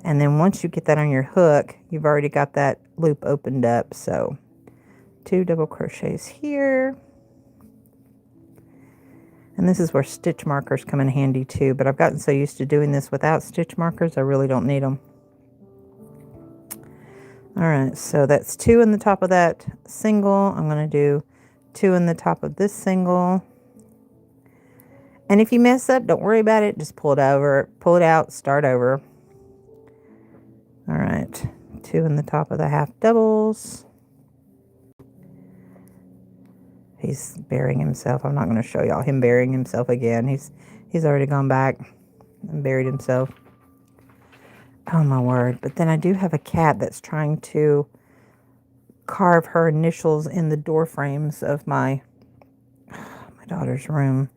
A: And then once you get that on your hook, you've already got that loop opened up. So 2 double crochets here. And this is where stitch markers come in handy too, but I've gotten so used to doing this without stitch markers, I really don't need them. All right, so that's 2 in the top of that single. I'm going to do 2 in the top of this single. And if you mess up, don't worry about it. Just pull it over, pull it out, start over. All right, 2 in the top of the half doubles. He's burying himself. I'm not going to show y'all him burying himself again. He's already gone back and buried himself. Oh my word. But then I do have a cat that's trying to carve her initials in the door frames of my daughter's room.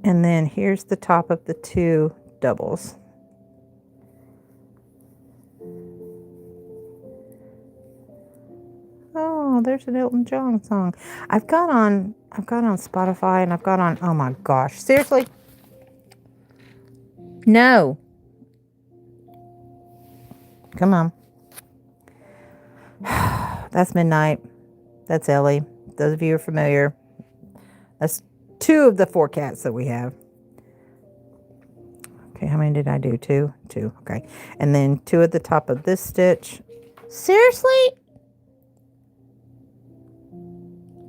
A: And then here's the top of the 2 doubles. Oh, there's an Elton John song. I've got on Spotify, and I've got on, oh my gosh, seriously? No. Come on. That's Midnight. That's Ellie. Those of you who are familiar. That's 2 of the 4 cats that we have. Okay, how many did I do? 2? 2, okay. And then 2 at the top of this stitch. Seriously?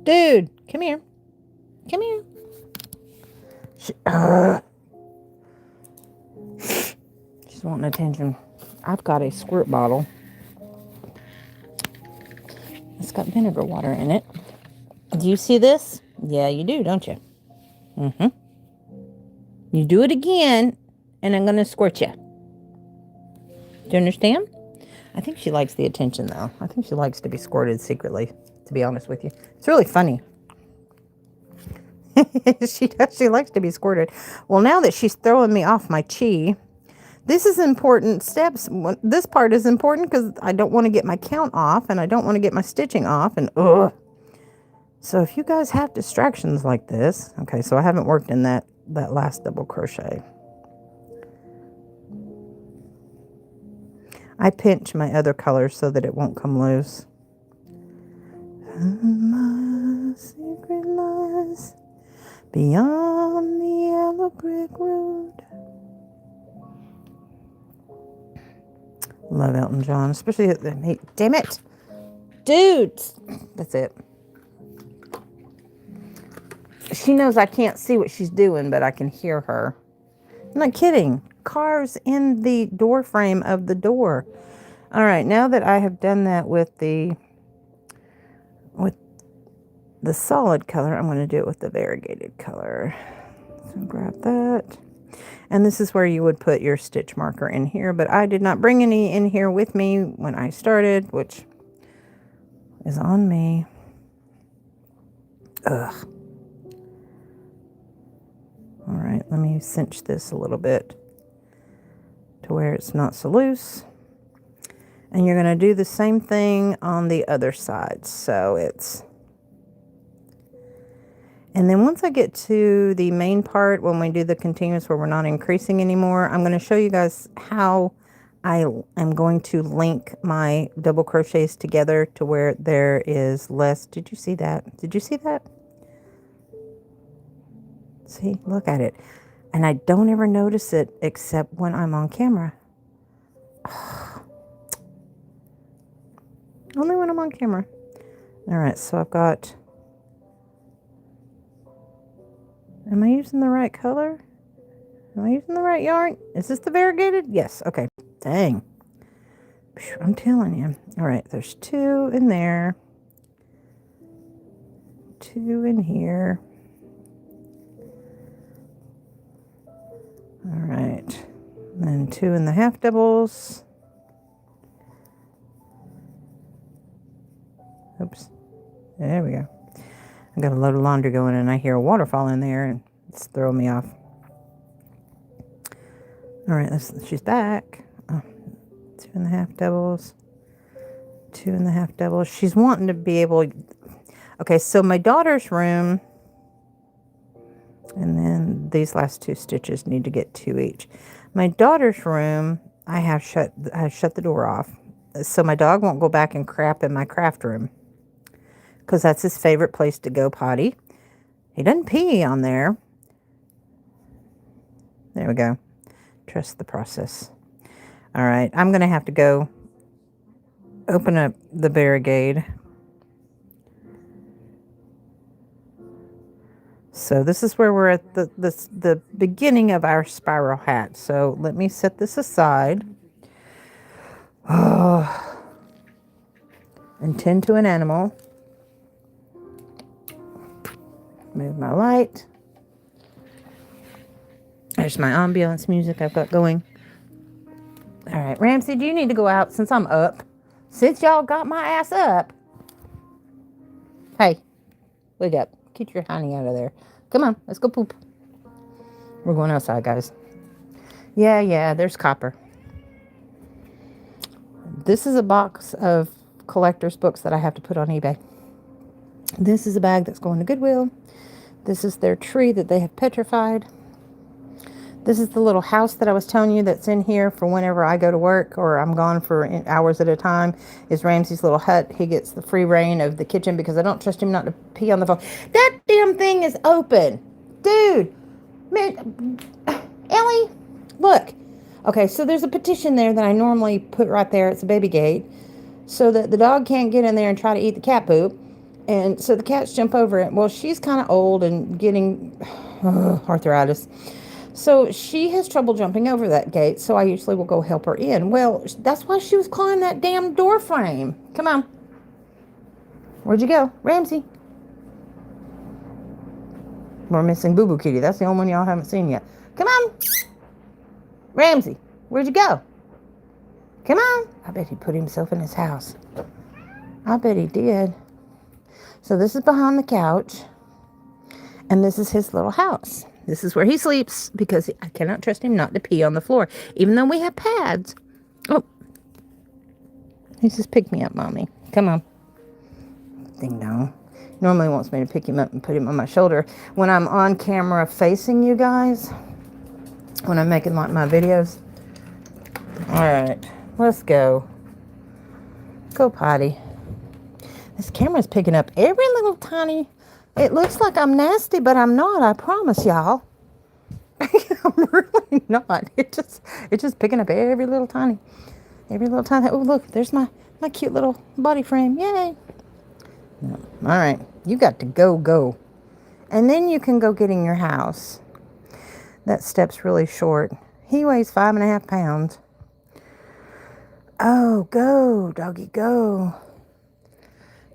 A: Dude, come here. Come here. She's wanting attention. I've got a squirt bottle. It's got vinegar water in it. Do you see this? Yeah, you do, don't you? Mm-hmm. You do it again, and I'm going to squirt you. Do you understand? I think she likes the attention, though. I think she likes to be squirted secretly, to be honest with you. It's really funny. She does. She likes to be squirted. Well, now that she's throwing me off my chi, this is important steps. This part is important because I don't want to get my count off, and I don't want to get my stitching off, and ugh. So if you guys have distractions like this, okay, so I haven't worked in that last double crochet. I pinch my other colors so that it won't come loose. My secret lies beyond the yellow brick road. Love Elton John, especially damn it, dudes. That's it. She knows I can't see what she's doing, but I can hear her. I'm not kidding. Carves in the door frame of the door. All right, now that I have done that with the solid color, I'm going to do it with the variegated color. So grab that. And this is where you would put your stitch marker in here, but I did not bring any in here with me when I started, which is on me. Ugh. All right, let me cinch this a little bit to where it's not so loose. And you're going to do the same thing on the other side. So it's... And then once I get to the main part, when we do the continuous where we're not increasing anymore, I'm going to show you guys how I am going to link my double crochets together to where there is less. Did you see that? Did you see that? See, look at it. And I don't ever notice it except when I'm on camera. Only when I'm on camera. All right, so I've got, am I using the right color? Am I using the right yarn? Is this the variegated? Yes, okay. Dang. I'm telling you. All right, there's 2 in there. 2 in here. All right. Then 2 in the half doubles. Oops. There we go. I got a load of laundry going and I hear a waterfall in there and it's throwing me off. All right, she's back. Oh, 2 in the half doubles. 2 in the half doubles. She's wanting to be able... Okay, so my daughter's room, and then these last 2 stitches need to get 2 each. My daughter's room, I have shut the door off, so my dog won't go back and crap in my craft room, because that's his favorite place to go potty. He doesn't pee on there. There we go. Trust the process. All right, I'm going to have to go open up the barricade. So this is where we're at the beginning of our spiral hat. So let me set this aside. Oh, and tend to an animal. Move my light. There's my ambiance music I've got going. All right, Ramsey, do you need to go out since I'm up? Since y'all got my ass up. Hey, wake up. Get your honey out of there. Come on, let's go poop. We're going outside, guys. Yeah, there's copper. This is a box of collector's books that I have to put on eBay. This is a bag that's going to Goodwill. This is their tree that they have petrified. This is the little house that I was telling you that's in here for whenever I go to work or I'm gone for hours at a time. Is Ramsey's little hut. He gets the free reign of the kitchen because I don't trust him not to pee on the phone. That damn thing is open. Dude. Man, Ellie, look. Okay, so there's a petition there that I normally put right there. It's a baby gate. So that the dog can't get in there and try to eat the cat poop. And so the cats jump over it. Well, she's kind of old and getting arthritis. So she has trouble jumping over that gate, so I usually will go help her in. Well, that's why she was clawing that damn door frame. Come on. Where'd you go? Ramsey. We're missing Boo Boo Kitty. That's the only one y'all haven't seen yet. Come on. Ramsey, where'd you go? Come on. I bet he put himself in his house. I bet he did. So this is behind the couch, and this is his little house. This is where he sleeps because I cannot trust him not to pee on the floor, even though we have pads. Oh, he says, pick me up, Mommy. Come on. Ding dong. Normally wants me to pick him up and put him on my shoulder. When I'm on camera facing you guys, when I'm making like my videos. All right, let's go. Go potty. This camera's picking up every little tiny... It looks like I'm nasty, but I'm not. I promise y'all. I'm really not. It's just picking up every little tiny. Oh, look, there's my cute little body frame. Yay. No. All right. You got to go. And then you can go get in your house. That step's really short. He weighs 5.5 pounds. Oh, go, doggy, go.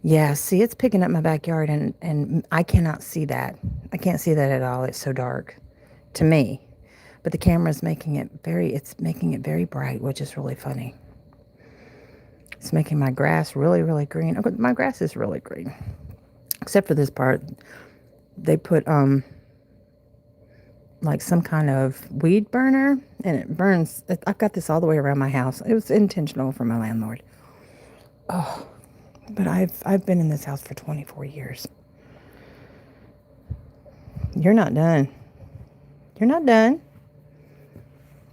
A: Yeah, see, it's picking up my backyard, and I cannot see that. I can't see that at all. It's so dark to me. But the camera's making it very bright, which is really funny. It's making my grass really, really green. Oh, my grass is really green. Except for this part. They put, like some kind of weed burner, and it burns. I've got this all the way around my house. It was intentional for my landlord. Oh. But I've been in this house for 24 years. You're not done. You're not done.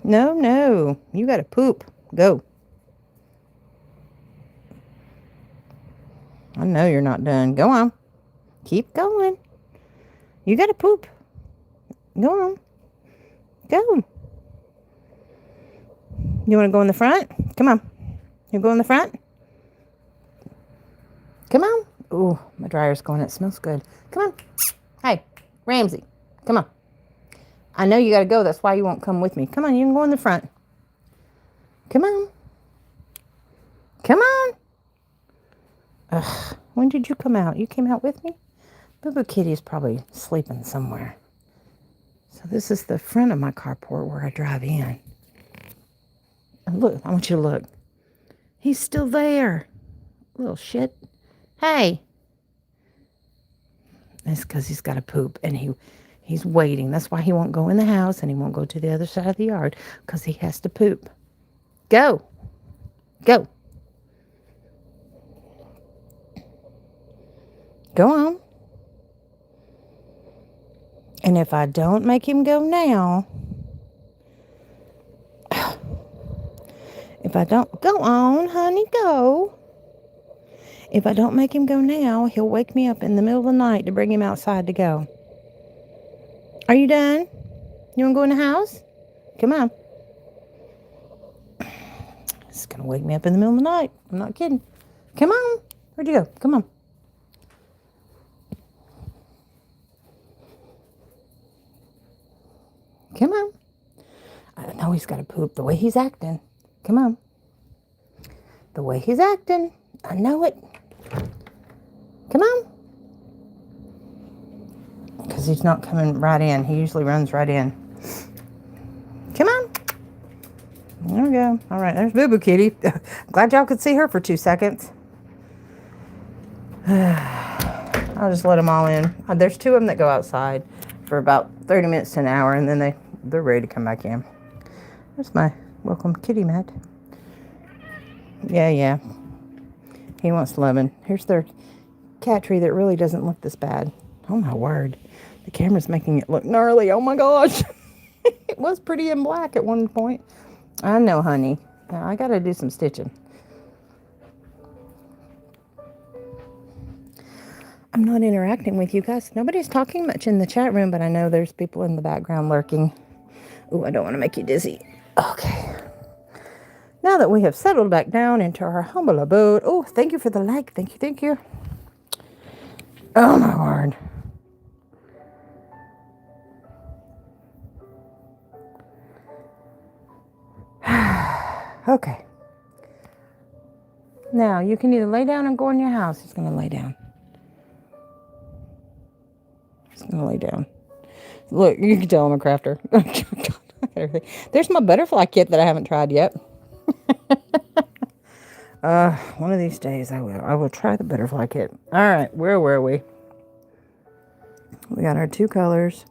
A: No. You got to poop. Go. I know you're not done. Go on. Keep going. You got to poop. Go on. Go. You want to go in the front? Come on. You go in the front? Come on. Ooh, my dryer's going. It smells good. Come on. Hey, Ramsey. Come on. I know you got to go. That's why you won't come with me. Come on. You can go in the front. Come on. Come on. Ugh. When did you come out? You came out with me? Boo Boo Kitty's probably sleeping somewhere. So this is the front of my carport where I drive in. And look, I want you to look. He's still there. Little shit. Hey. It's because he's got to poop and he's waiting. That's why he won't go in the house and he won't go to the other side of the yard because he has to poop. Go. Go. Go on. And if I don't make him go now, if I don't, go on, honey, go. If I don't make him go now, he'll wake me up in the middle of the night to bring him outside to go. Are you done? You want to go in the house? Come on. It's going to wake me up in the middle of the night. I'm not kidding. Come on. Where'd you go? Come on. Come on. I know he's got to poop the way he's acting. Come on. The way he's acting. I know it. Come on. Because he's not coming right in. He usually runs right in. Come on. There we go. All right, there's Boo Boo Kitty. Glad y'all could see her for 2 seconds. I'll just let them all in. There's 2 of them that go outside for about 30 minutes to an hour, and then they're ready to come back in. There's my welcome kitty mat. Yeah. He wants loving. Here's their cat tree that really doesn't look this bad. Oh, my word. The camera's making it look gnarly. Oh, my gosh. It was pretty in black at one point. I know, honey. Now, I got to do some stitching. I'm not interacting with you guys. Nobody's talking much in the chat room, but I know there's people in the background lurking. Ooh, I don't want to make you dizzy. Okay. Now that we have settled back down into our humble abode. Oh, thank you for the like. Thank you. Oh, my word. Okay. Now, you can either lay down and go in your house. He's going to lay down. He's going to lay down. Look, you can tell I'm a crafter. There's my butterfly kit that I haven't tried yet. One of these days I will try the butterfly kit. All right, where were we? We got our 2 colors.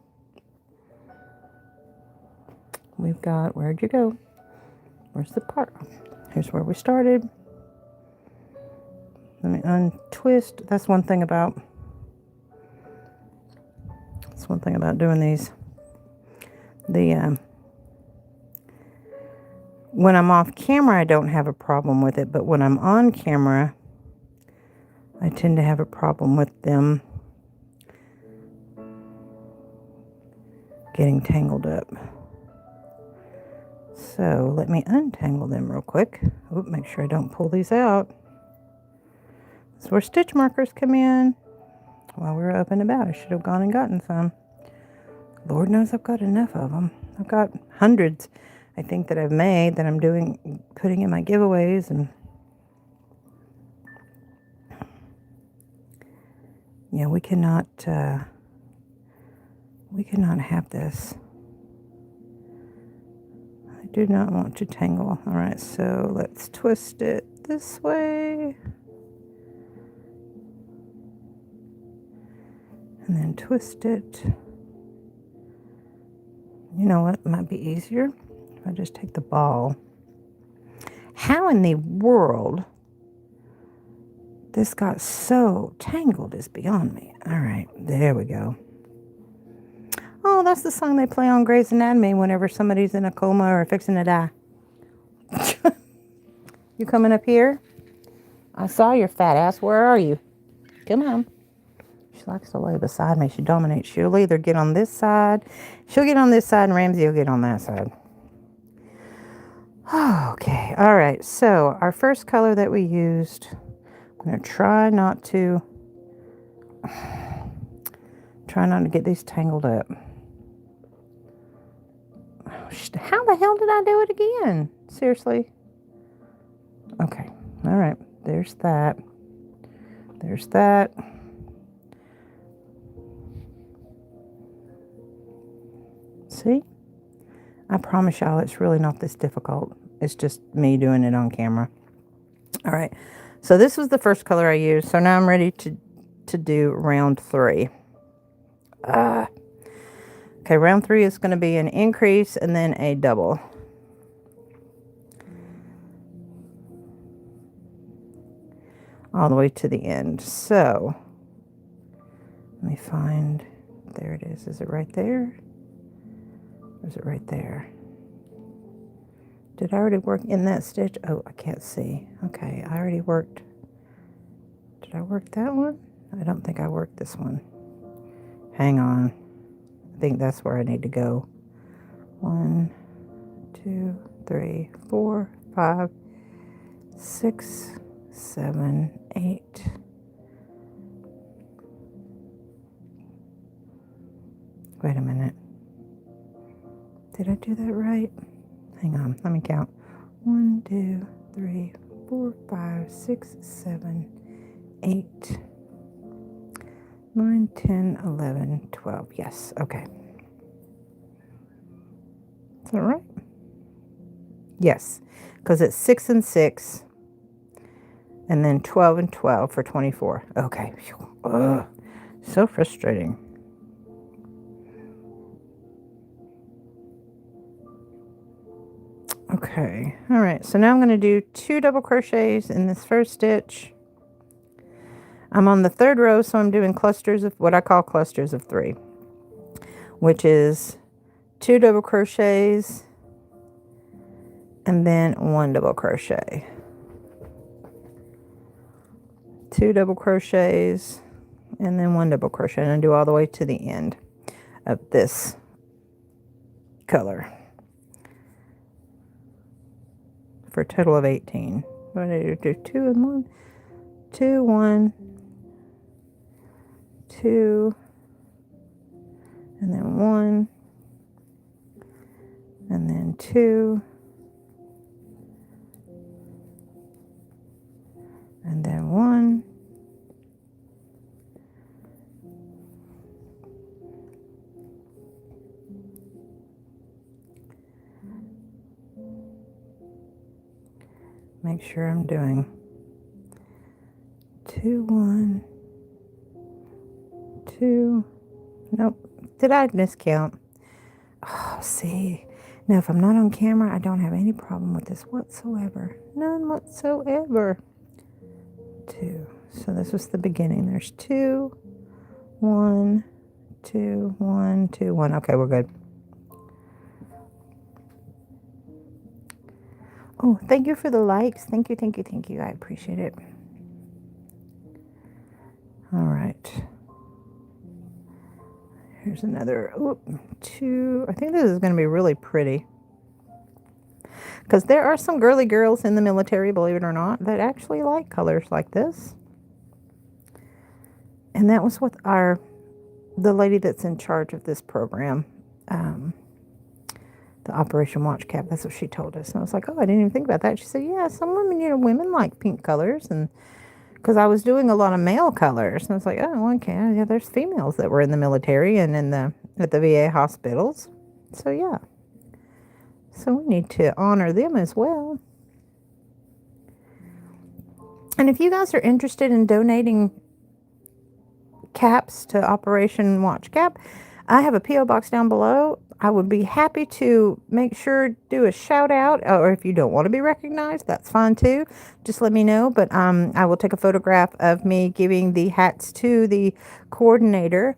A: We've got, where'd you go? Where's the part? Here's where we started. Let me untwist. That's one thing about doing these. When I'm off camera, I don't have a problem with it, but when I'm on camera, I tend to have a problem with them getting tangled up. So let me untangle them real quick. Oop, make sure I don't pull these out. That's where stitch markers come in. While we were up and about, I should have gone and gotten some. Lord knows I've got enough of them. I've got hundreds, I think, that I've made that I'm putting in my giveaways. And yeah, we cannot have this. I do not want to tangle. All right, so let's twist it this way. And then twist it. You know what? It might be easier if I just take the ball. How in the world this got so tangled is beyond me. All right, there we go. Oh, that's the song they play on Grey's Anatomy whenever somebody's in a coma or fixing to die. You coming up here? I saw your fat ass. Where are you? Come on. She likes to lay beside me. She dominates. She'll either get on this side. She'll get on this side and Ramsey will get on that side. Okay, all right, so our first color that we used, I'm going to try not to get these tangled up. How the hell did I do it again? Seriously? Okay, all right, there's that. There's that. See? I promise y'all it's really not this difficult. It's just me doing it on camera. All right, so this was the first color I used. So now I'm ready to do round 3. Okay, round 3 is going to be an increase and then a double. All the way to the end. So let me find, there it is. Is it right there? Or is it right there? Did I already work in that stitch? Oh, I can't see. Okay, I already worked. Did I work that one? I don't think I worked this one. Hang on. I think that's where I need to go. 1, 2, 3, 4, 5, 6, 7, 8. Wait a minute. Did I do that right? Hang on, let me count. 1, 2, 3, 4, 5, 6, 7, 8, 9, 10, 11, 12. Yes, okay. Is that right? Yes, because it's 6 and 6, and then 12 and 12 for 24. Okay. Ugh, so frustrating. Okay, all right, so now I'm going to do 2 double crochets in this first stitch. I'm on the 3rd row, so I'm doing clusters of what I call clusters of 3, which is 2 double crochets and then 1 double crochet. 2 double crochets and then 1 double crochet, and I do all the way to the end of this color for a total of 18. What did I do? 2 and 1, 2, 1, 2, and then 1, and then 2, and then 1, make sure I'm doing 2, 1, 2. Nope. Did I miscount? Oh, see. Now, if I'm not on camera, I don't have any problem with this whatsoever. None whatsoever. 2. So this was the beginning. There's 2, 1, 2, 1, 2, 1. Okay, we're good. Oh, thank you for the likes. Thank you, thank you, thank you. I appreciate it. All right. Here's another 2. I think this is going to be really pretty, because there are some girly girls in the military, believe it or not, that actually like colors like this. And that was what the lady that's in charge of this program, the Operation Watch Cap, that's what she told us. And I was like, oh, I didn't even think about that. She said, yeah, some women, women like pink colors. And because I was doing a lot of male colors. And I was like, oh, okay, yeah, there's females that were in the military and at the VA hospitals. So, yeah. So we need to honor them as well. And if you guys are interested in donating caps to Operation Watch Cap, I have a P.O. box down below. I would be happy to make sure do a shout out, or if you don't want to be recognized, that's fine too. Just let me know. But I will take a photograph of me giving the hats to the coordinator.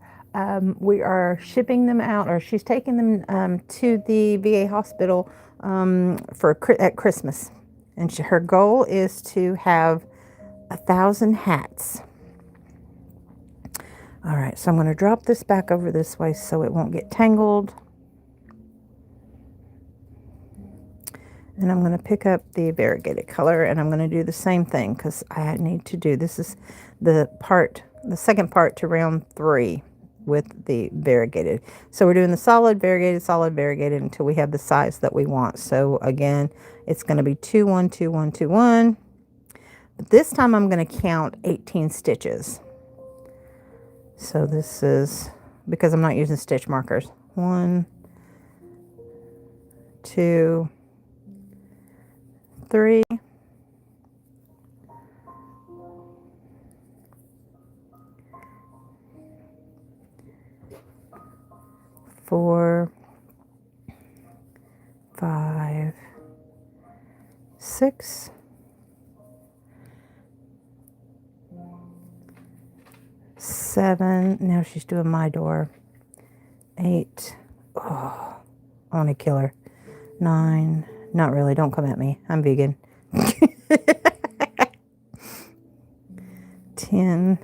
A: We are shipping them out, or she's taking them to the VA hospital at Christmas, and her goal is to have 1,000 hats. All right, so I'm going to drop this back over this way so it won't get tangled. And I'm going to pick up the variegated color, and I'm going to do the same thing because I need to do, this is the second part to round 3 with the variegated. So we're doing the solid variegated until we have the size that we want. So again, it's going to be 2 1 2 1 2 1. But this time I'm going to count 18 stitches. So this is because I'm not using stitch markers. 1 2 3 4 5 6 7. Now she's doing my door. 8. Oh, I want to kill her. 9. Not really. Don't come at me. I'm vegan. 10.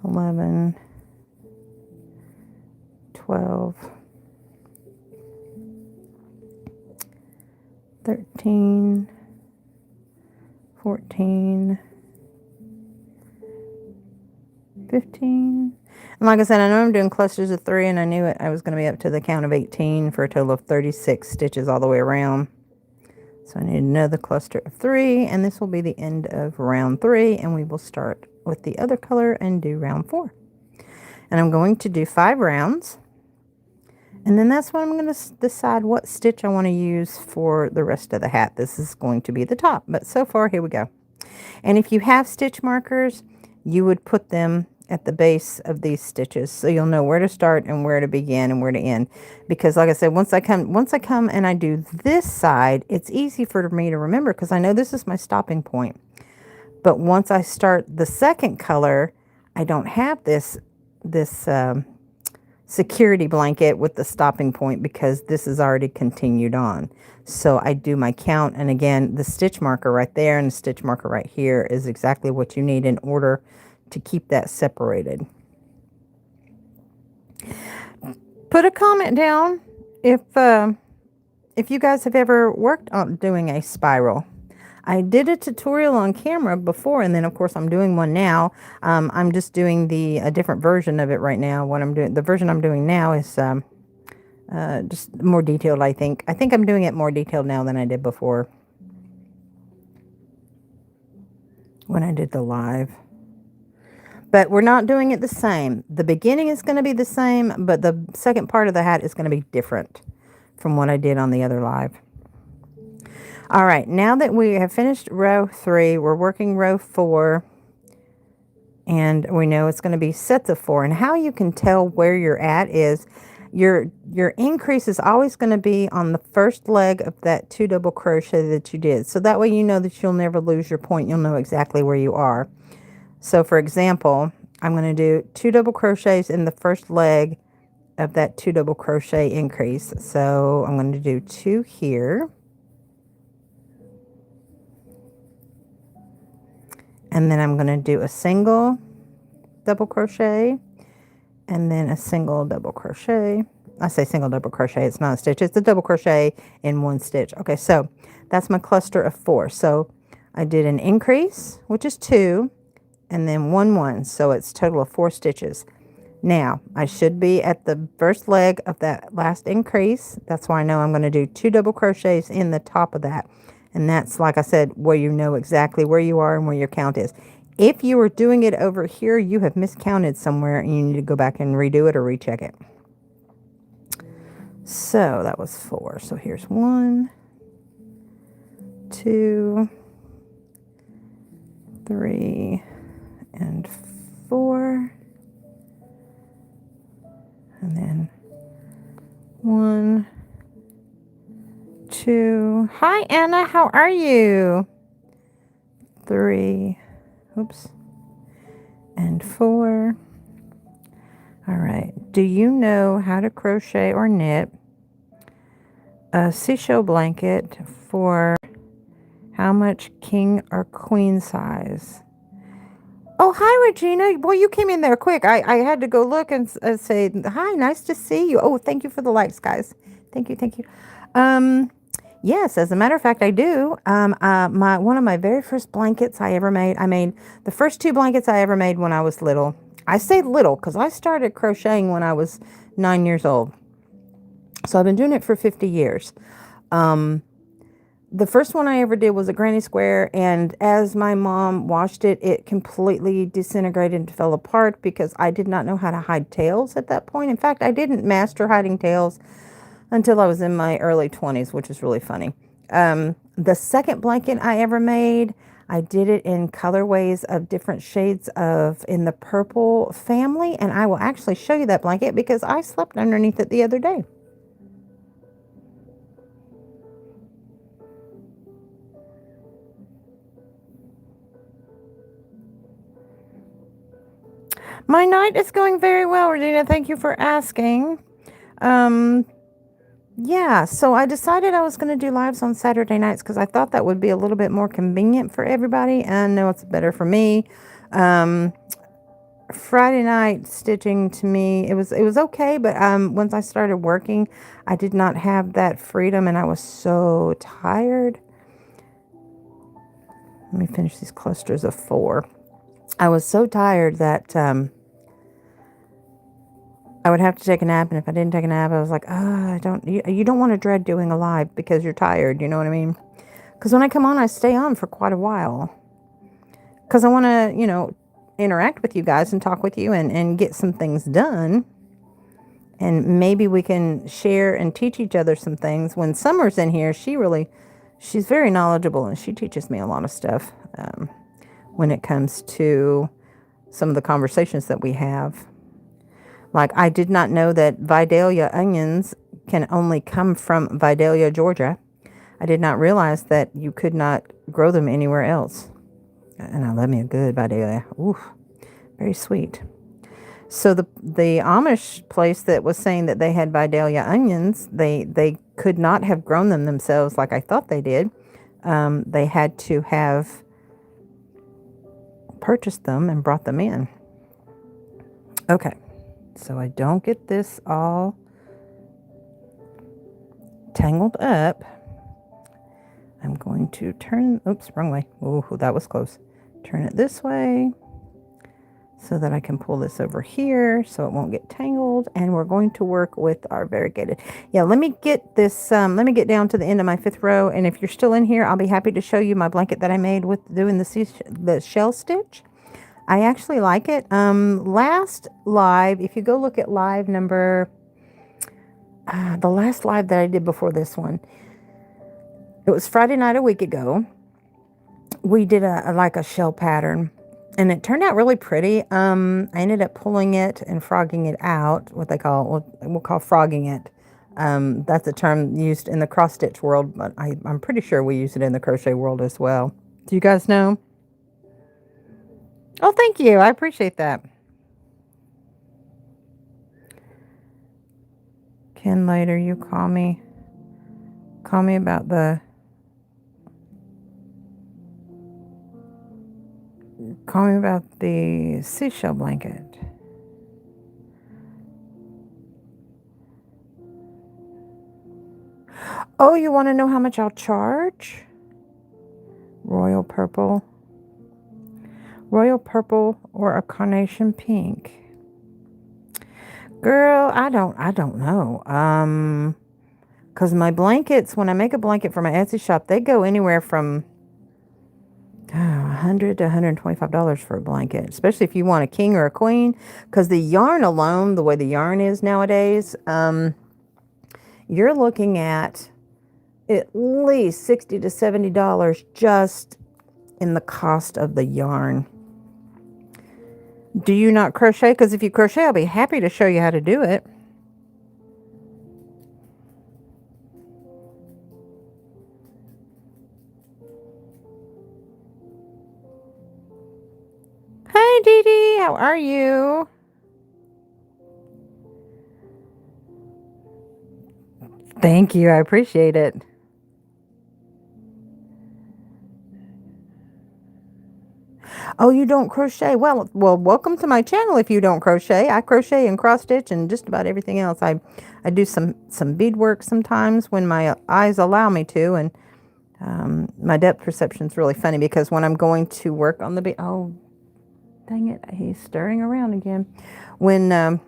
A: 11. 12. 13. 14. 15. And like I said, I know I'm doing clusters of 3, and I knew I was going to be up to the count of 18 for a total of 36 stitches all the way around. So I need another cluster of 3, and this will be the end of round 3, and we will start with the other color and do round 4. And I'm going to do 5 rounds, and then that's when I'm going to decide what stitch I want to use for the rest of the hat. This is going to be the top, but so far, here we go. And if you have stitch markers, you would put them at the base of these stitches so you'll know where to start and where to begin and where to end. Because like I said, once I come and I do this side, it's easy for me to remember because I know this is my stopping point. But once I start the second color, I don't have this security blanket with the stopping point because this is already continued on. So I do my count, and again, the stitch marker right there and the stitch marker right here is exactly what you need in order to keep that separated. Put a comment down if you guys have ever worked on doing a spiral. I did a tutorial on camera before, and then of course I'm doing one now. I'm just doing a different version of it right now. The version I'm doing now is just more detailed, I think. I think I'm doing it more detailed now than I did before when I did the live. But we're not doing it the same. The beginning is going to be the same, but the second part of the hat is going to be different from what I did on the other live. All right, now that we have finished row 3, we're working row 4, and we know it's going to be sets of 4. And how you can tell where you're at is your increase is always going to be on the first leg of that 2 double crochet that you did. So that way you know that you'll never lose your point. You'll know exactly where you are. So for example, I'm going to do 2 double crochets in the first leg of that 2 double crochet increase. So I'm going to do 2 here. And then I'm going to do a single double crochet and then a single double crochet. I say single double crochet, it's not a stitch, it's a double crochet in 1 stitch. Okay, so that's my cluster of 4. So I did an increase, which is 2, and then 1 1, so it's a total of 4 stitches. Now I should be at the first leg of that last increase. That's why I know I'm going to do 2 double crochets in the top of that. And that's, like I said, where you know exactly where you are and where your count is. If you are doing it over here, you have miscounted somewhere and you need to go back and redo it or recheck it. So that was 4. So here's 1, 2, 3, and 4. And then 1, 2. Hi, Anna. How are you? 3. Oops. And 4. All right. Do you know how to crochet or knit a seashell blanket for how much king or queen size? Oh, hi, Regina. Boy, you came in there quick. I had to go look and say, hi, nice to see you. Oh, thank you for the likes, guys. Thank you, thank you. Yes, as a matter of fact, I do. My one of my very first blankets I ever made. I made the first two blankets I ever made when I was little. I say little because I started crocheting when I was 9 years old. So I've been doing it for 50 years. The first one I ever did was a granny square, and as my mom washed it, it completely disintegrated and fell apart because I did not know how to hide tails at that point. In fact, I didn't master hiding tails until I was in my early 20s, which is really funny. The second blanket I ever made, I did it in colorways of different shades of in the purple family, and I will actually show you that blanket because I slept underneath it the other day. My night is going very well, Regina. Thank you for asking. Um, yeah, so I decided I was going to do lives on Saturday nights because I thought that would be a little bit more convenient for everybody, and I know it's better for me. Um, Friday night stitching to me, it was okay, but once I started working, I did not have that freedom, and I was so tired. Let me finish these clusters of 4. I was so tired that I would have to take a nap, and if I didn't take a nap, I was like, I don't. You don't want to dread doing a live because you're tired. You know what I mean? Because when I come on, I stay on for quite a while because I want to, interact with you guys and talk with you and get some things done. And maybe we can share and teach each other some things. When Summer's in here, she's very knowledgeable, and she teaches me a lot of stuff when it comes to some of the conversations that we have. Like, I did not know that Vidalia onions can only come from Vidalia, Georgia. I did not realize that you could not grow them anywhere else. And I love me a good Vidalia. Ooh, very sweet. So the Amish place that was saying that they had Vidalia onions, they could not have grown them themselves like I thought they did. They had to have purchased them and brought them in. Okay, so I don't get this all tangled up. I'm going to turn, oops, wrong way. Oh, that was close. Turn it this way so that I can pull this over here so it won't get tangled. And we're going to work with our variegated. Yeah, let me get this, let me get down to the end of my 5th row. And if you're still in here, I'll be happy to show you my blanket that I made with doing the shell stitch. I actually like it. Last live, if you go look at live number, the last live that I did before this one, it was Friday night a week ago. We did a shell pattern, and it turned out really pretty. I ended up pulling it and frogging it out, what we'll call frogging it. That's a term used in the cross stitch world, but I'm pretty sure we use it in the crochet world as well. Do you guys know? Oh, thank you. I appreciate that. Ken, later you call me about the seashell blanket. Oh, you want to know how much I'll charge? Royal purple or a carnation pink? Girl, I don't know. Because my blankets, when I make a blanket for my Etsy shop, they go anywhere from $100 to $125 for a blanket, especially if you want a king or a queen. Because the yarn alone, the way the yarn is nowadays, you're looking at least $60 to $70 just in the cost of the yarn. Do you not crochet? Because if you crochet, I'll be happy to show you how to do it. Hi, Dee Dee. How are you? Thank you. I appreciate it. Oh, you don't crochet? Well, welcome to my channel if you don't crochet. I crochet and cross stitch and just about everything else. I do some beadwork sometimes when my eyes allow me to, and my depth perception is really funny because when I'm going to work on the bead, oh, dang it, he's stirring around again. When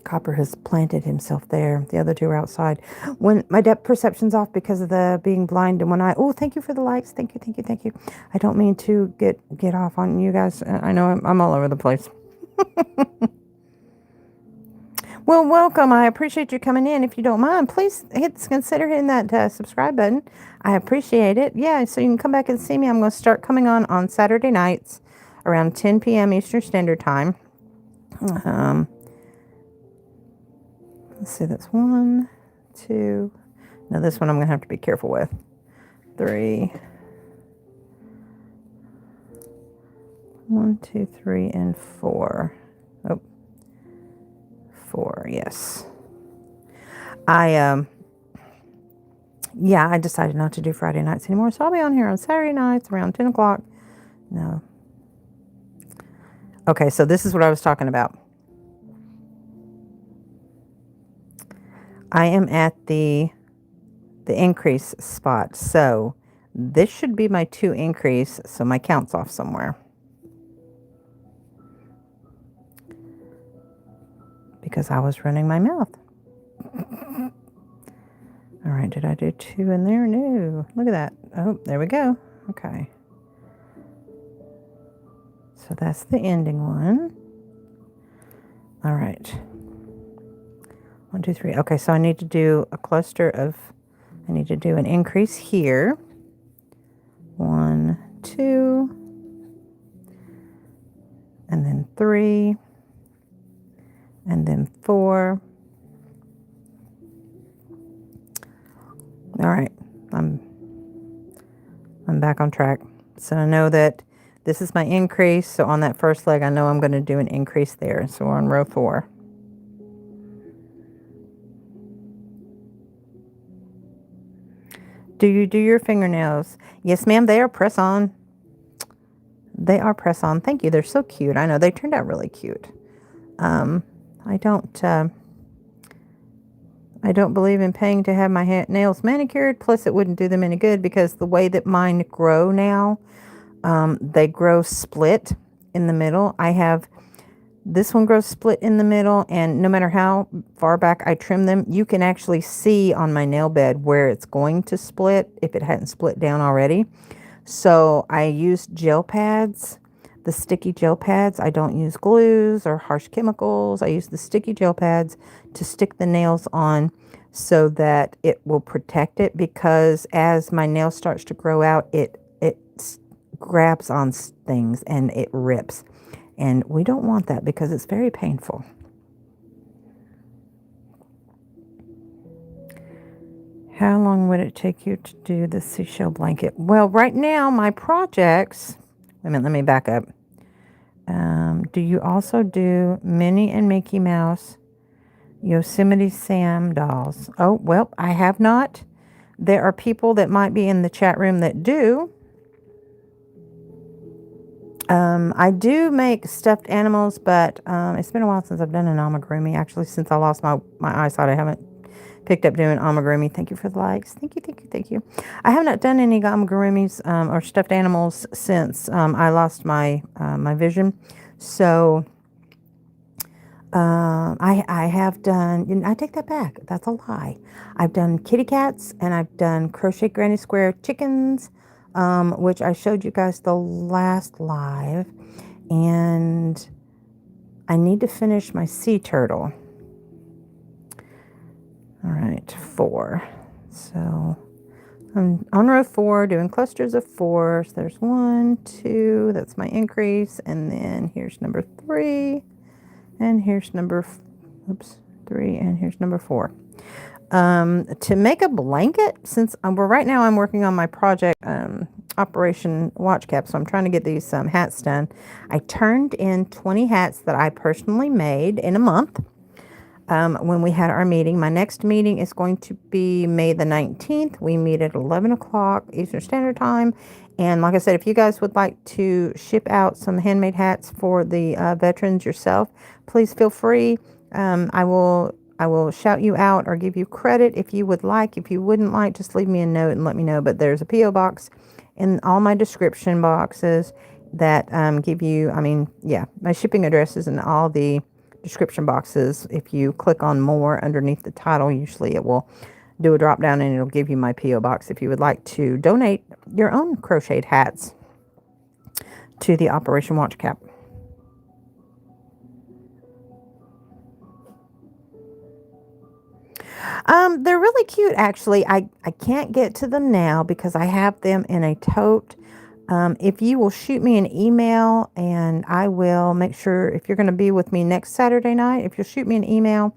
A: Copper has planted himself there. The other two are outside. When my depth perception's off because of the being blind in one eye. Oh, thank you for the likes. Thank you, thank you, thank you. I don't mean to get off on you guys. I know I'm all over the place. Well, welcome. I appreciate you coming in. If you don't mind, please consider hitting that subscribe button. I appreciate it. Yeah, so you can come back and see me. I'm going to start coming on Saturday nights around 10 p.m. Eastern Standard Time. Let's see, that's 1, 2. Now this one I'm going to have to be careful with. 3. 1, 2, 3, and 4. Oh, 4, yes. I decided not to do Friday nights anymore, so I'll be on here on Saturday nights around 10 o'clock. No. Okay, so this is what I was talking about. I am at the increase spot, so this should be my 2 increase, so my count's off somewhere. Because I was running my mouth. All right, did I do 2 in there? No, look at that. Oh, there we go. Okay. So that's the ending one. All right. 1, 2, 3. Okay, so I need to do a cluster of, I need to do an increase here. 1, 2, and then 3, and then 4. All right, I'm back on track. So I know that this is my increase. So on that first leg, I know I'm going to do an increase there. So we're on row 4. Do you do your fingernails? Yes, ma'am. They are press on. They are press on. Thank you. They're so cute. I know they turned out really cute. I don't believe in paying to have my nails manicured. Plus, it wouldn't do them any good because the way that mine grow now, they grow split in the middle. This one grows split in the middle, and no matter how far back I trim them, you can actually see on my nail bed where it's going to split if it hadn't split down already. So I use gel pads, the sticky gel pads. I don't use glues or harsh chemicals. I use the sticky gel pads to stick the nails on so that it will protect it, because as my nail starts to grow out, it grabs on things and it rips. And we don't want that because it's very painful. How long would it take you to do the seashell blanket? Well, right now, my projects... Wait a minute, let me back up. Do you also do Minnie and Mickey Mouse Yosemite Sam dolls? Oh, well, I have not. There are people that might be in the chat room that do. I do make stuffed animals, but it's been a while since I've done an amigurumi. Actually, since I lost my eyesight, I haven't picked up doing amigurumi. Thank you for the likes. Thank you, thank you, thank you. I have not done any amigurumis or stuffed animals since I lost my vision. So I have done, I take that back. That's a lie. I've done kitty cats, and I've done crochet granny square chickens, which I showed you guys the last live, and I need to finish my sea turtle. All right, 4. So I'm on row 4 doing clusters of 4. So there's 1, 2, that's my increase, and then here's number 3, and here's number 3, and here's number 4. To make a blanket, since right now I'm working on my project Operation Watch Cap, so I'm trying to get these hats done. I turned in 20 hats that I personally made in a month. when we had our meeting. My next meeting is going to be May the 19th. We meet at 11 o'clock Eastern Standard Time. And like I said, if you guys would like to ship out some handmade hats for the veterans yourself, please feel free. I will shout you out or give you credit if you would like. If you wouldn't like, just leave me a note and let me know. But there's a P.O. box in all my description boxes that give you, my shipping addresses and all the description boxes. If you click on more underneath the title, usually it will do a drop down and it'll give you my P.O. box if you would like to donate your own crocheted hats to the Operation Watch Cap. They're really cute, actually. I can't get to them now because I have them in a tote. If you will shoot me an email, and I will make sure, if you're going to be with me next Saturday night, if you'll shoot me an email,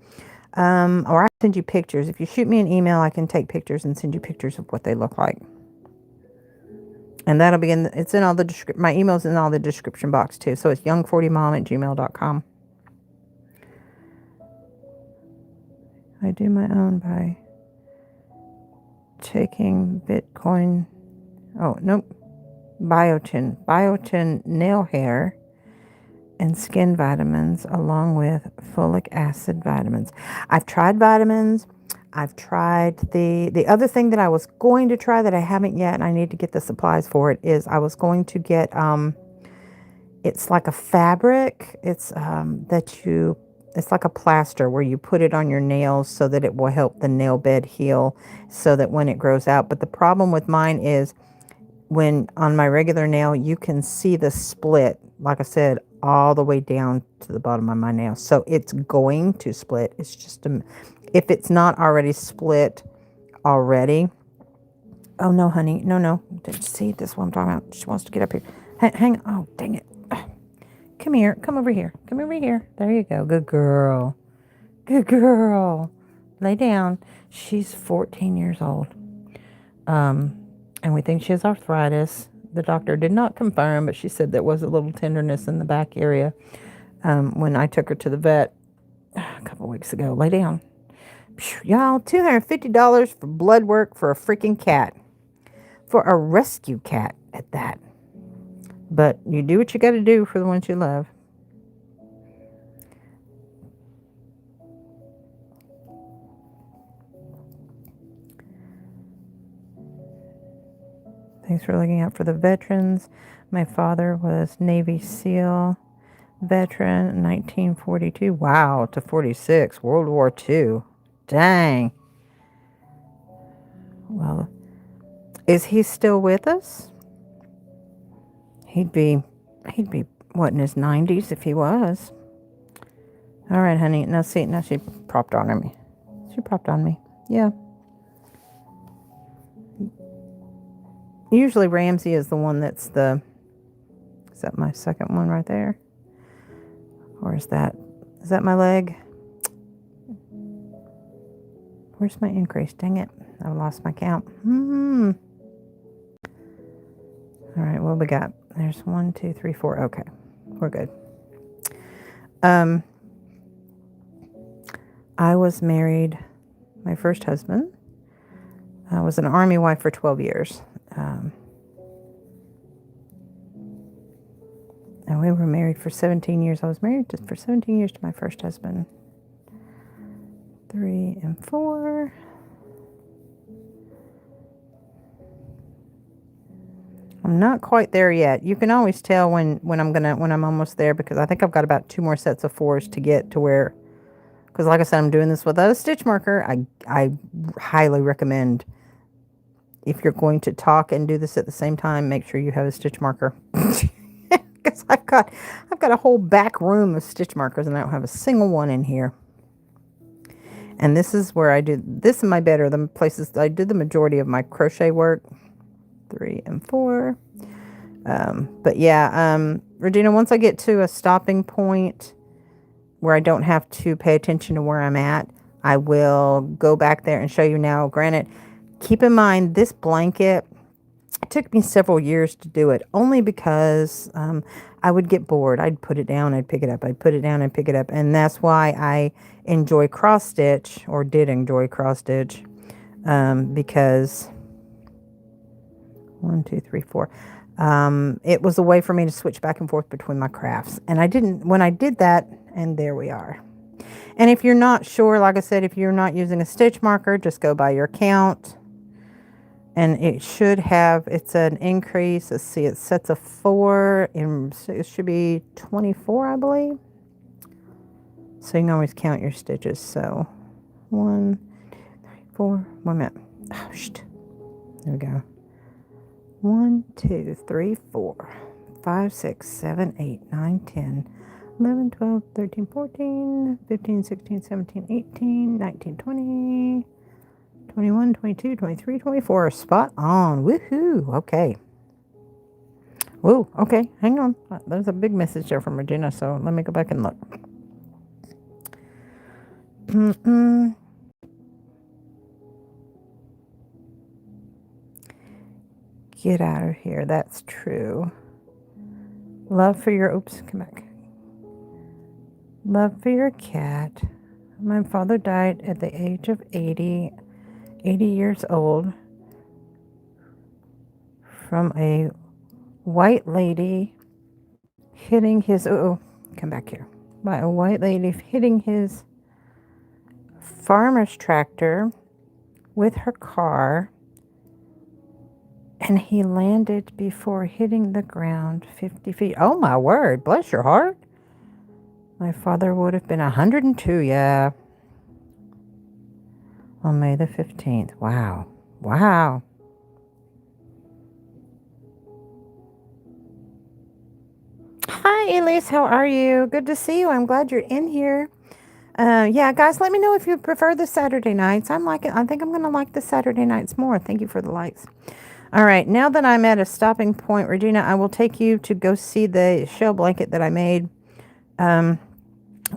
A: or I'll send you pictures. If you shoot me an email, I can take pictures and send you pictures of what they look like. And that'll be it's in all the my email's in all the description box too. So it's young40mom@gmail.com. I do my own by taking Bitcoin. Oh, nope. Biotin nail hair and skin vitamins along with folic acid vitamins. I've tried vitamins. I've tried the other thing that I was going to try that I haven't yet, and I need to get the supplies for it, is I was going to get, it's like a fabric. It's it's like a plaster where you put it on your nails so that it will help the nail bed heal so that when it grows out. But the problem with mine is when on my regular nail, you can see the split, like I said, all the way down to the bottom of my nail. So it's going to split. It's just, if it's not already split already. Oh, no, honey. No. See, this is what I'm talking about. She wants to get up here. Hang on. Oh, dang it. Come here. Come over here. Come over here. There you go. Good girl. Good girl. Lay down. She's 14 years old. And we think she has arthritis. The doctor did not confirm, but she said there was a little tenderness in the back area when I took her to the vet a couple weeks ago. Lay down. Y'all, $250 for blood work for a freaking cat. For a rescue cat at that. But you do what you got to do for the ones you love. Thanks for looking out for the veterans. My father was Navy SEAL veteran, 1942. Wow, to 46, World War II. Dang. Well, is he still with us? He'd be what, in his 90s if he was. All right, honey. Now see, now she propped on me. She propped on me. Yeah. Usually Ramsey is the one that's is that my second one right there? Or is that my leg? Where's my increase? Dang it. I've lost my count. All right, what we got? There's 1, 2, 3, 4. Okay, we're good. I was married, my first husband. I was an Army wife for 12 years. And we were married for 17 years. I was married for 17 years to my first husband. 3 and 4. I'm not quite there yet. You can always tell when I'm almost there, because I think I've got about 2 more sets of 4s to get to where, because like I said, I'm doing this without a stitch marker. I highly recommend, if you're going to talk and do this at the same time, make sure you have a stitch marker. Because I've got a whole back room of stitch markers and I don't have a single one in here. And this is where I do this in my bed, are the places I do the majority of my crochet work. 3 and 4. But yeah, Regina, once I get to a stopping point where I don't have to pay attention to where I'm at, I will go back there and show you now. Granted, keep in mind this blanket, It took me several years to do it, only because I would get bored. I'd put it down, I'd pick it up, I'd put it down, I'd pick it up. And that's why I enjoy cross stitch, or did enjoy cross stitch, because 1, 2, 3, 4. It was a way for me to switch back and forth between my crafts. And I didn't, when I did that, and there we are. And if you're not sure, like I said, if you're not using a stitch marker, just go by your count. And it should have, it's an increase. Let's see, it sets a 4, and it should be 24, I believe. So you can always count your stitches. So 1, 2, 3, 4. 1 minute. Oh, shit. There we go. 1, 2, 3, 4, 5, 6, 7, 8, 9, 10, 11, 12, 13, 14, 15, 16, 17, 18, 19, 20. 21, 22, 23, 24. Spot on. Woohoo. Okay. Whoa. Okay. Hang on. There's a big message there from Regina, so let me go back and look. Get out of here. That's true. Love for your... Oops. Come back. Love for your cat. My father died at the age of 80 years old from a white lady hitting his, come back here, by a white lady hitting his farmer's tractor with her car, and he landed before hitting the ground 50 feet. Oh my word, bless your heart. My father would have been 102, yeah. On May the 15th. Wow. Wow. Hi, Elise. How are you? Good to see you. I'm glad you're in here. Yeah, guys, let me know if you prefer the Saturday nights. I think I'm going to like the Saturday nights more. Thank you for the likes. All right. Now that I'm at a stopping point, Regina, I will take you to go see the shell blanket that I made.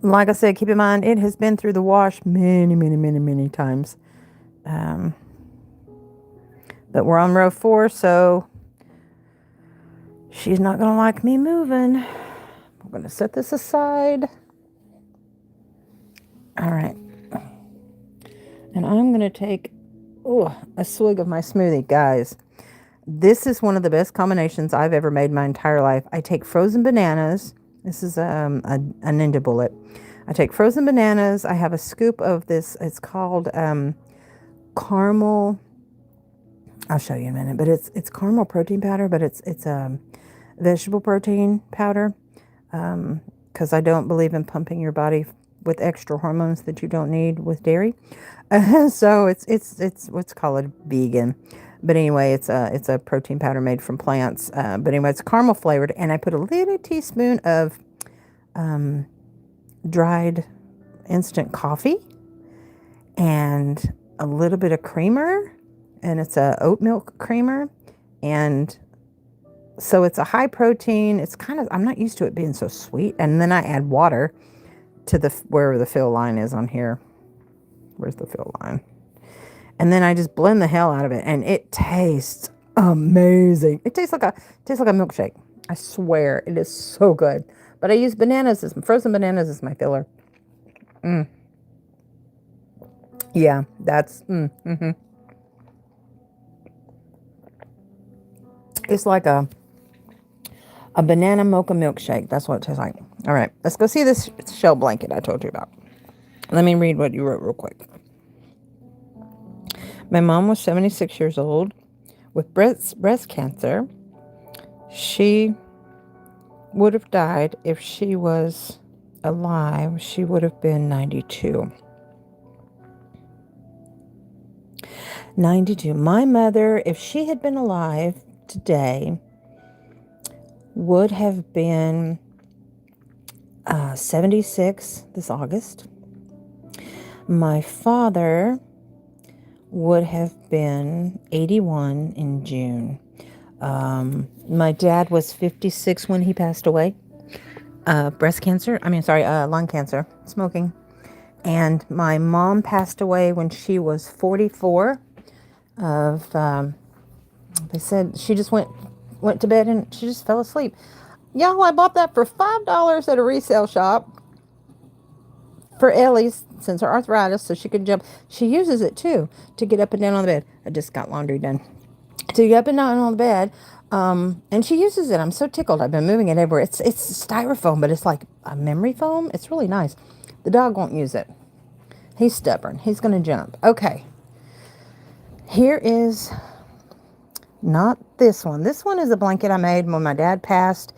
A: Like I said, keep in mind, it has been through the wash many times. But we're on row 4, so she's not going to like me moving. We're going to set this aside. All right. And I'm going to take a swig of my smoothie. Guys, this is one of the best combinations I've ever made my entire life. I take frozen bananas. This is a Ninja Bullet. I take frozen bananas. I have a scoop of this. It's called caramel. I'll show you in a minute. But it's caramel protein powder, but it's vegetable protein powder. Because I don't believe in pumping your body with extra hormones that you don't need with dairy. So it's what's called vegan. But anyway, it's a protein powder made from plants. But anyway, it's caramel flavored, and I put a little teaspoon of dried instant coffee and a little bit of creamer, and it's a oat milk creamer, and so it's a high protein. It's kind of, I'm not used to it being so sweet, and then I add water to where the fill line is on here. Where's the fill line? And then I just blend the hell out of it, and it tastes amazing. It tastes like a milkshake. I swear, it is so good. But I use frozen bananas as my filler. Yeah, that's It's like a banana mocha milkshake. That's what it tastes like. All right, let's go see this shell blanket I told you about. Let me read what you wrote real quick. My mom was 76 years old with breast cancer. She would have died if she was alive. She would have been 92. 92. My mother, if she had been alive today, would have been 76 this August. My father would have been 81 in June. My dad was 56 when he passed away. Lung cancer, smoking. And my mom passed away when she was 44 of They said she just went to bed and she just fell asleep. Y'all, I bought that for $5 at a resale shop for Ellie's, since her arthritis, so she could jump. She uses it too to get up and down on the bed. I just got laundry done. To get up and down on the bed, and she uses it. I'm so tickled. I've been moving it everywhere. It's styrofoam, but it's like a memory foam. It's really nice. The dog won't use it. He's stubborn. He's going to jump. Okay. Here is not this one. This one is a blanket I made when my dad passed.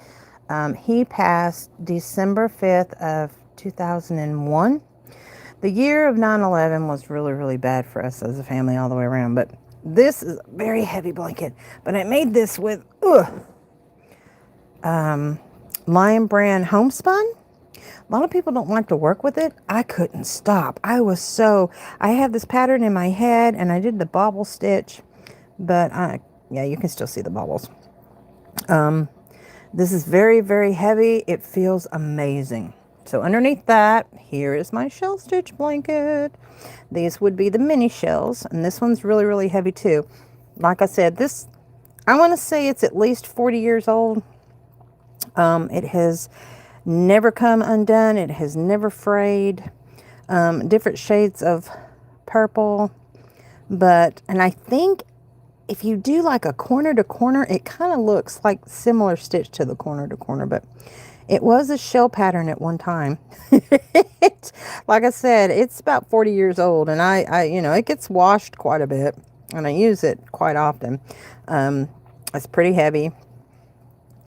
A: He passed December 5th of 2001. The year of 9/11 was really, really bad for us as a family all the way around, but this is a very heavy blanket. But I made this with Lion Brand homespun. A lot of people don't like to work with it. I couldn't stop. I had this pattern in my head, and I did the bobble stitch, but yeah, you can still see the bobbles. This is very, very heavy. It feels amazing. So underneath that, here is my shell stitch blanket. These would be the mini shells, and this one's really, really heavy too. Like I said, this, I want to say it's at least 40 years old. It has never come undone. It has never frayed. Different shades of purple, and I think if you do like a corner to corner, it kind of looks like similar stitch to the corner to corner, but it was a shell pattern at one time. Like I said, it's about 40 years old, and I it gets washed quite a bit, and I use it quite often. It's pretty heavy,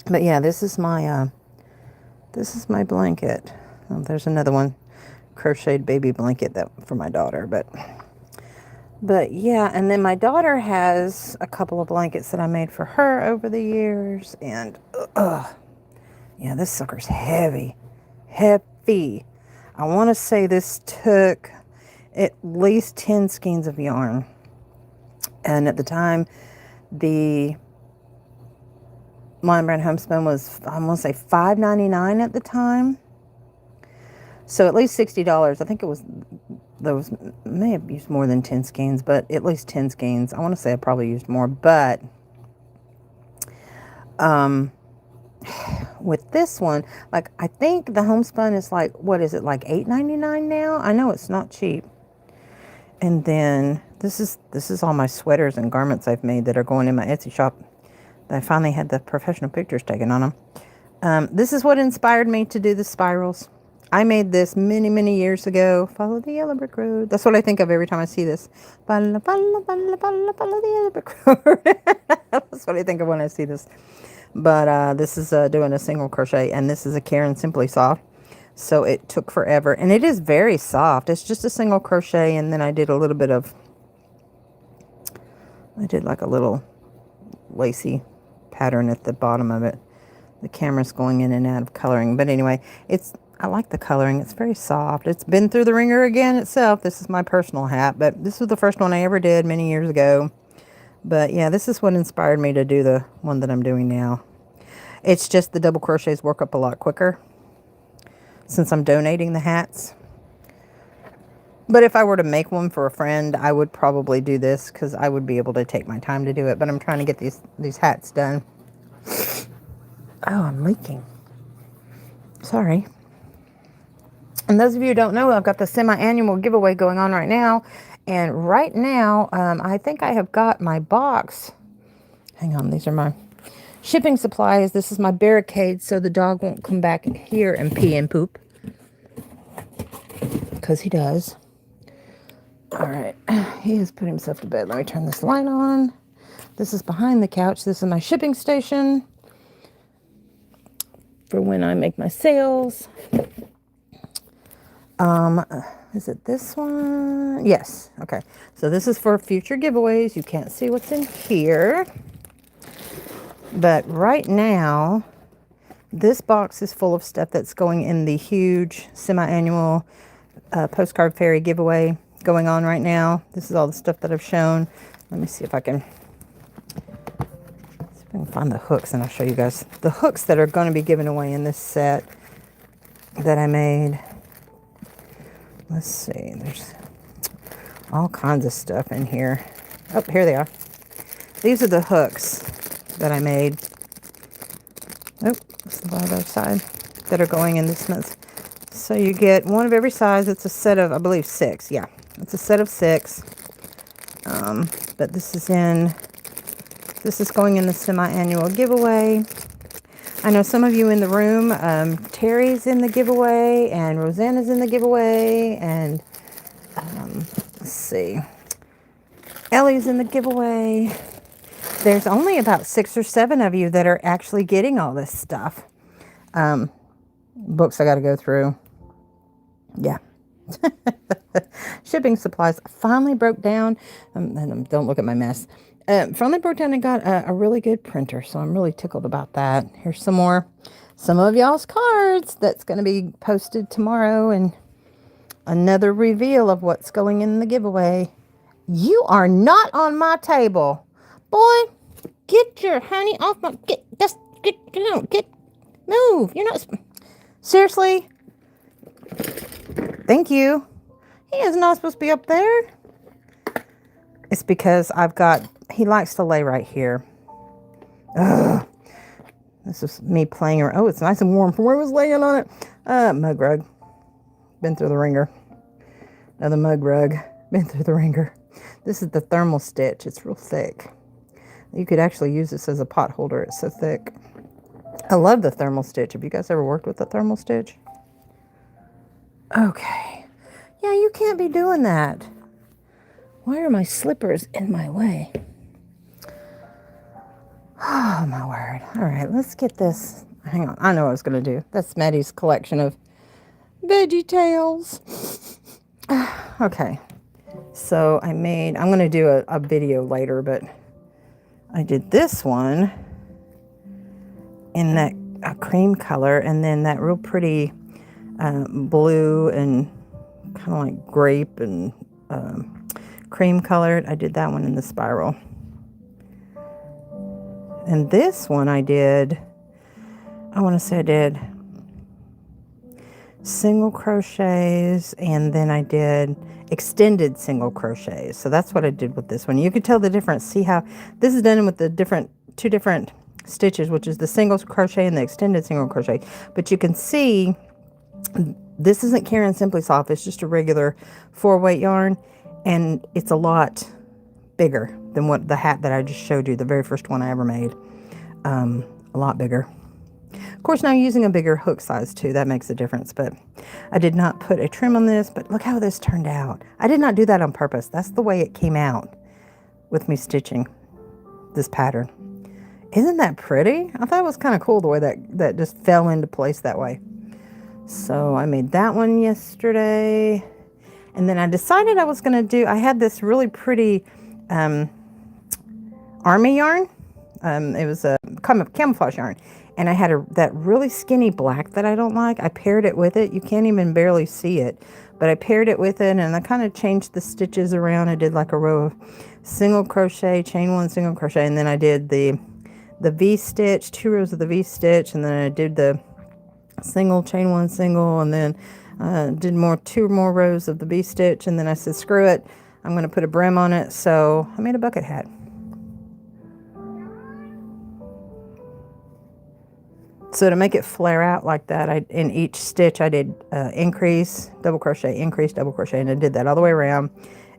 A: but yeah, this is my blanket. Oh, there's another one, crocheted baby blanket that for my daughter, but yeah, and then my daughter has a couple of blankets that I made for her over the years, and yeah, this sucker's heavy. I want to say this took at least 10 skeins of yarn. And at the time, the Lion Brand homespun was, I want to say $5.99 at the time. So at least $60. I think may have used more than 10 skeins, but at least 10 skeins. I want to say I probably used more, but with this one, like, I think the homespun is like, what is it, like $8.99 now? I know it's not cheap. And then this is all my sweaters and garments I've made that are going in my Etsy shop. I finally had the professional pictures taken on them. This is what inspired me to do the spirals. I made this many, many years ago. Follow the yellow brick road. That's what I think of every time I see this. Follow the yellow brick road. That's what I think of when I see this. But this is doing a single crochet, and this is a Karen Simply Soft. So it took forever, and it is very soft. It's just a single crochet, and then I did a little bit of, I did like a little lacy pattern at the bottom of it. The camera's going in and out of coloring, but anyway, I like the coloring. It's very soft. It's been through the ringer again itself. This is my personal hat, but this was the first one I ever did many years ago. But yeah, this is what inspired me to do the one that I'm doing now. It's just the double crochets work up a lot quicker since I'm donating the hats. But if I were to make one for a friend, I would probably do this because I would be able to take my time to do it. But I'm trying to get these hats done. Oh, I'm leaking. Sorry. And those of you who don't know, I've got the semi-annual giveaway going on right now. And right now, I think I have got my box. Hang on, these are my shipping supplies. This is my barricade so the dog won't come back here and pee and poop. Because he does. All right, he has put himself to bed. Let me turn this light on. This is behind the couch. This is my shipping station for when I make my sales. Is it this one? Yes. Okay. So this is for future giveaways. You can't see what's in here. But right now, this box is full of stuff that's going in the huge semi-annual postcard fairy giveaway going on right now. This is all the stuff that I've shown. Let me see if I can find the hooks, and I'll show you guys the hooks that are going to be given away in this set that I made. Let's see, there's all kinds of stuff in here. Oh, here they are. These are the hooks that I made. Oh, that's the other side that are going in this month. So you get one of every size. It's a set of, I believe, 6. Yeah, it's a set of 6. But this is going in the semi-annual giveaway. I know some of you in the room, Terry's in the giveaway, and Rosanna's in the giveaway, and let's see, Ellie's in the giveaway. There's only about 6 or 7 of you that are actually getting all this stuff. Books I got to go through. Yeah. Shipping supplies finally broke down. And don't look at my mess. Finally broke down and got a really good printer. So I'm really tickled about that. Here's some of y'all's cards that's going to be posted tomorrow. And another reveal of what's going in the giveaway. You are not on my table. Boy, get your honey off my... Move. You're not... Seriously? Thank you. He is not supposed to be up there. It's because he likes to lay right here. Ugh. This is me playing around. Oh, it's nice and warm from where I was laying on it. Mug rug. Been through the ringer. Another mug rug. Been through the ringer. This is the thermal stitch. It's real thick. You could actually use this as a pot holder. It's so thick. I love the thermal stitch. Have you guys ever worked with the thermal stitch? Okay. Yeah, you can't be doing that. Why are my slippers in my way? Oh, my word. All right, let's get this. Hang on. I know what I was going to do. That's Maddie's collection of Veggie Tales. Okay. So I'm going to do a video later, but I did this one in that cream color, and then that real pretty blue and kind of like grape and cream colored. I did that one in the spiral. And this one I did single crochets, and then I did extended single crochets. So that's what I did with this one. You could tell the difference. See how this is done with the two different stitches, which is the single crochet and the extended single crochet. But you can see this isn't Caron Simply Soft. It's just a regular 4-weight yarn, and it's a lot bigger than what the hat that I just showed you, the very first one I ever made. A lot bigger. Of course, now using a bigger hook size too, that makes a difference. But I did not put a trim on this, but look how this turned out. I did not do that on purpose. That's the way it came out with me stitching this pattern. Isn't that pretty? I thought it was kind of cool the way that just fell into place that way. So I made that one yesterday. And then I decided I was going to do, I had this really pretty army yarn. It was a camouflage yarn. And I had that really skinny black that I don't like. I paired it with it. You can't even barely see it. But I paired it with it, and I kind of changed the stitches around. I did like a row of single crochet, chain 1, single crochet. And then I did the V stitch, 2 rows of the V stitch. And then I did the single, chain 1, single. And then did 2 more rows of the V stitch. And then I said, screw it. I'm going to put a brim on it. So I made a bucket hat. So to make it flare out like that, in each stitch I did increase, double crochet, increase, double crochet, and I did that all the way around.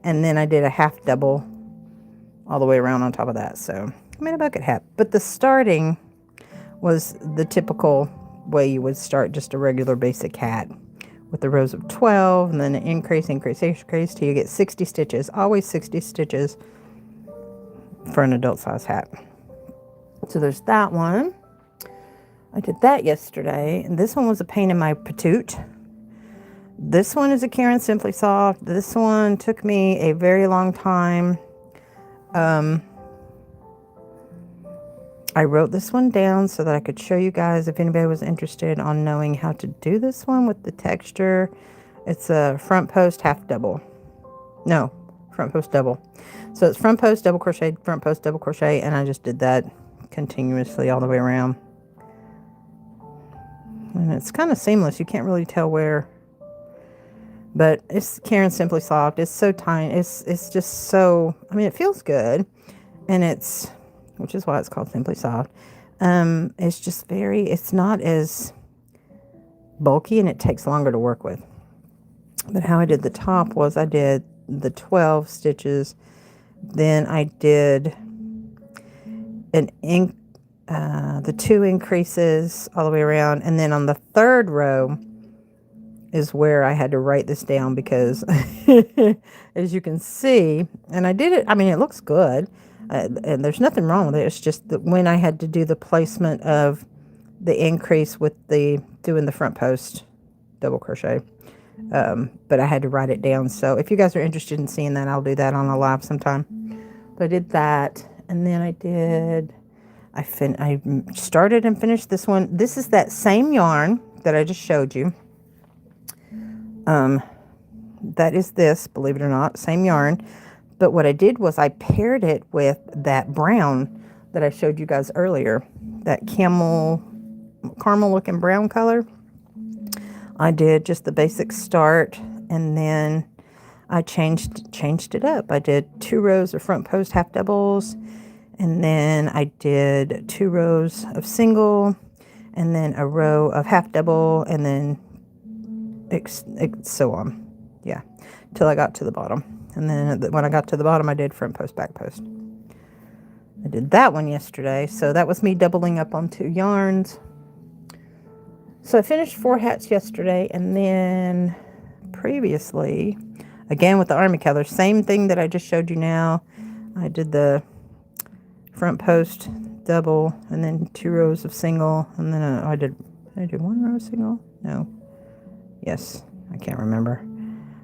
A: And then I did a half double all the way around on top of that. So I made a bucket hat. But the starting was the typical way you would start just a regular basic hat with the rows of 12, and then an increase, increase, increase till you get 60 stitches. Always 60 stitches for an adult size hat. So there's that one. I did that yesterday, and this one was a pain in my patoot. This one is a Caron Simply Soft. This one took me a very long time. I wrote this one down so that I could show you guys if anybody was interested on knowing how to do this one with the texture. It's a front post half double. No, front post double. So it's front post double crochet, front post double crochet, and I just did that continuously all the way around. And it's kind of seamless. You can't really tell where. But it's Caron Simply Soft. It's so tiny. It's just so, I mean, it feels good. And it's which is why it's called Simply Soft. It's just it's not as bulky, and it takes longer to work with. But how I did the top was I did the 12 stitches, then I did the 2 increases all the way around, and then on the 3rd row is where I had to write this down because as you can see, and I did it, I mean, it looks good, and there's nothing wrong with it. It's just that when I had to do the placement of the increase with doing the front post double crochet, but I had to write it down. So if you guys are interested in seeing that, I'll do that on a live sometime. But I did that, and then I started and finished this one. This is that same yarn that I just showed you. That is this, believe it or not, same yarn. But what I did was I paired it with that brown that I showed you guys earlier, that caramel looking brown color. I did just the basic start, and then I changed it up. I did 2 rows of front post half doubles, and then I did 2 rows of single, and then a row of half double, and then so on. Yeah, till I got to the bottom. And then when I got to the bottom, I did front post, back post. I did that one yesterday. So that was me doubling up on 2 yarns. So I finished 4 hats yesterday, and then previously, again with the army colors, same thing that I just showed you now. I did the front post double, and then 2 rows of single, and then did I do 1 row of single? No. Yes, I can't remember.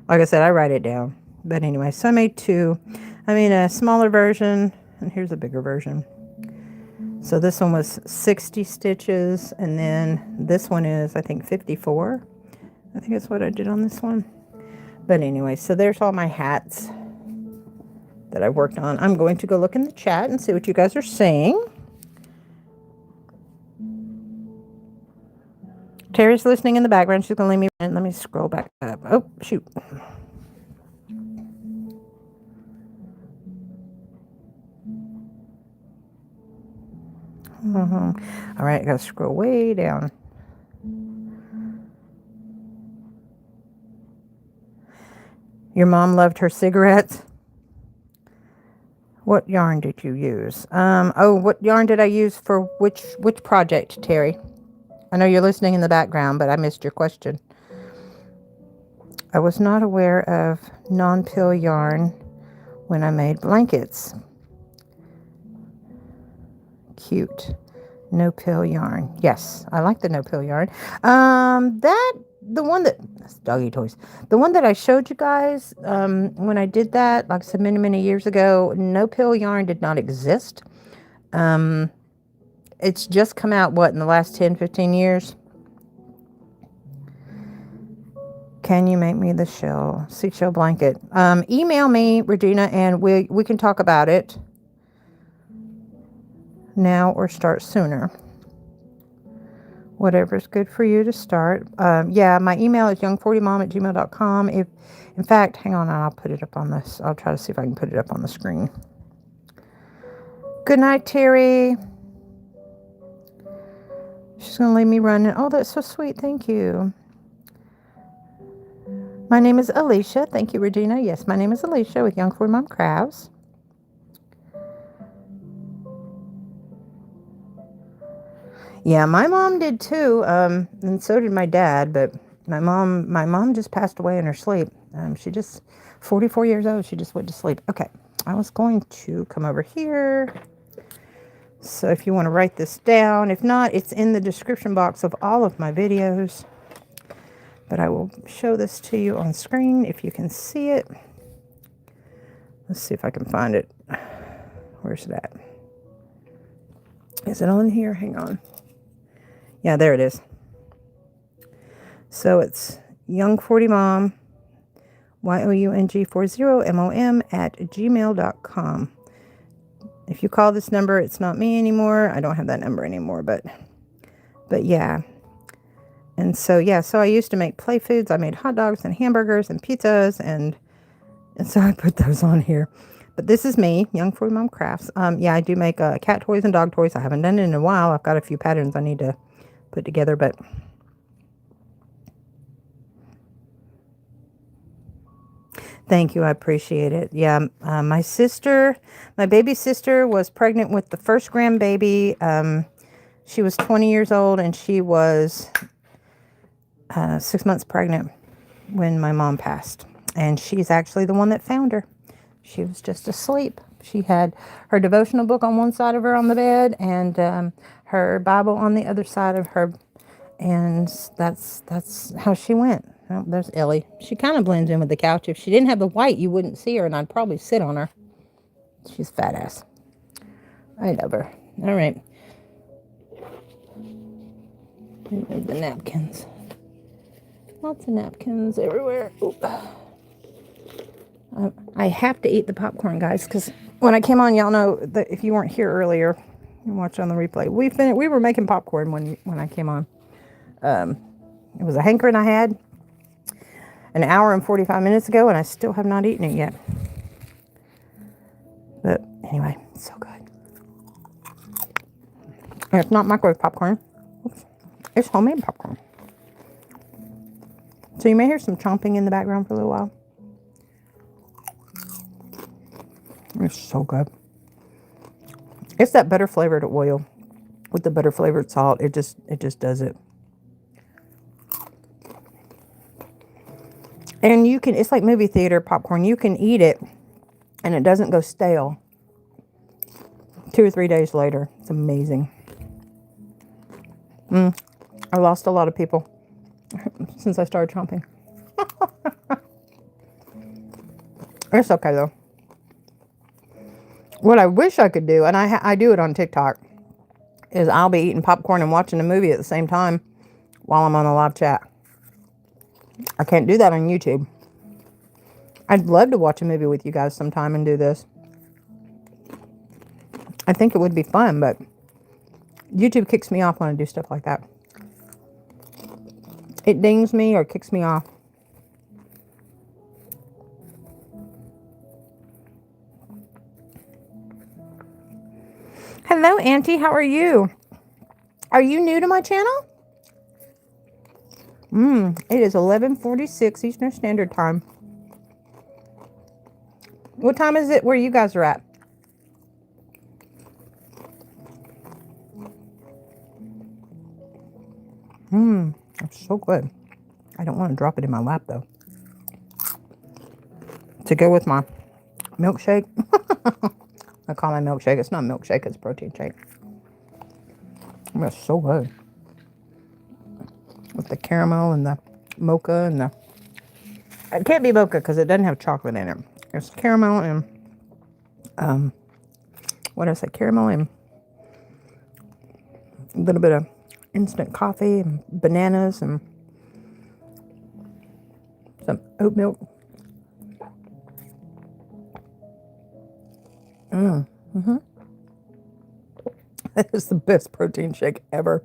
A: Like I said, I write it down. But anyway, so I made 2. I made a smaller version, and here's a bigger version. So this one was 60 stitches, and then this one is, I think, 54. I think that's what I did on this one. But anyway, so there's all my hats that I worked on. I'm going to go look in the chat and see what you guys are saying. Terry's listening in the background. She's going to leave me. And let me scroll back up. Oh, shoot. All right, I got to scroll way down. Your mom loved her cigarettes. What yarn did you use? What yarn did I use for which project, Terry? I know you're listening in the background, but I missed your question. I was not aware of non-pill yarn when I made blankets. Cute. No-pill yarn. Yes, I like the no-pill yarn. The one that's doggy toys. The one that I showed you guys when I did that, like I said, many, many years ago, no-pill yarn did not exist. It's just come out, in the last 10, 15 years? Can you make me the seashell blanket? Email me, Regina, and we can talk about it now or start sooner. Whatever's good for you to start. Yeah, my email is young40mom@gmail.com. In fact, hang on, I'll put it up on this. I'll try to see if I can put it up on the screen. Good night, Terry. She's going to leave me running. Oh, that's so sweet. Thank you. My name is Alishia. Thank you, Regina. Yes, my name is Alishia with Young 40 Mom Crafts. Yeah, my mom did too, and so did my dad, but my mom just passed away in her sleep. She just, 44 years old, she just went to sleep. Okay, I was going to come over here. So if you want to write this down, if not, it's in the description box of all of my videos. But I will show this to you on screen if you can see it. Let's see if I can find it. Where's it at? Is it on here? Hang on. Yeah, there it is. So it's young40mom, young40mom @gmail.com. If you call this number, it's not me anymore. I don't have that number anymore, but yeah. And so, yeah, so I used to make play foods. I made hot dogs and hamburgers and pizzas, and so I put those on here. But this is me, Young Furry Mom Crafts. Yeah, I do make cat toys and dog toys. I haven't done it in a while. I've got a few patterns I need to put together, but thank you. I appreciate it. Yeah, my sister, my baby sister was pregnant with the first grandbaby. She was 20 years old, and she was 6 months pregnant when my mom passed. And she's actually the one that found her. She was just asleep. She had her devotional book on one side of her on the bed, and her Bible on the other side of her. And that's how she went. Oh, there's Ellie. She kind of blends in with the couch. If she didn't have the white, you wouldn't see her, and I'd probably sit on her. She's fat ass. I love her. All right. Remove the napkins. Lots of napkins everywhere. Oop. I have to eat the popcorn, guys, because when I came on, y'all know that if you weren't here earlier, you watch on the replay. We were making popcorn when I came on. It was a hankering I had an hour and 45 minutes ago, and I still have not eaten it yet. But anyway, it's so good. And it's not microwave popcorn. Oops. It's homemade popcorn. So you may hear some chomping in the background for a little while. It's so good. It's that butter flavored oil with the butter flavored salt. It just does it. And you can, it's like movie theater popcorn. You can eat it and it doesn't go stale 2 or 3 days later. It's amazing. I lost a lot of people since I started chomping. It's okay though. What I wish I could do, and I do it on TikTok, is I'll be eating popcorn and watching a movie at the same time while I'm on a live chat. I can't do that on YouTube. I'd love to watch a movie with you guys sometime and do this. I think it would be fun, but YouTube kicks me off when I do stuff like that. It dings me or kicks me off. Hello, Auntie. How are you? Are you new to my channel? It is 11:46 Eastern Standard Time. What time is it where you guys are at? It's so good. I don't want to drop it in my lap though. To go with my milkshake. I call my milkshake. It's not milkshake, it's protein shake. It's so good. With the caramel and the mocha and the... It can't be mocha because it doesn't have chocolate in it. It's caramel and... what did I say? Caramel and a little bit of instant coffee and bananas and some oat milk. That is the best protein shake ever.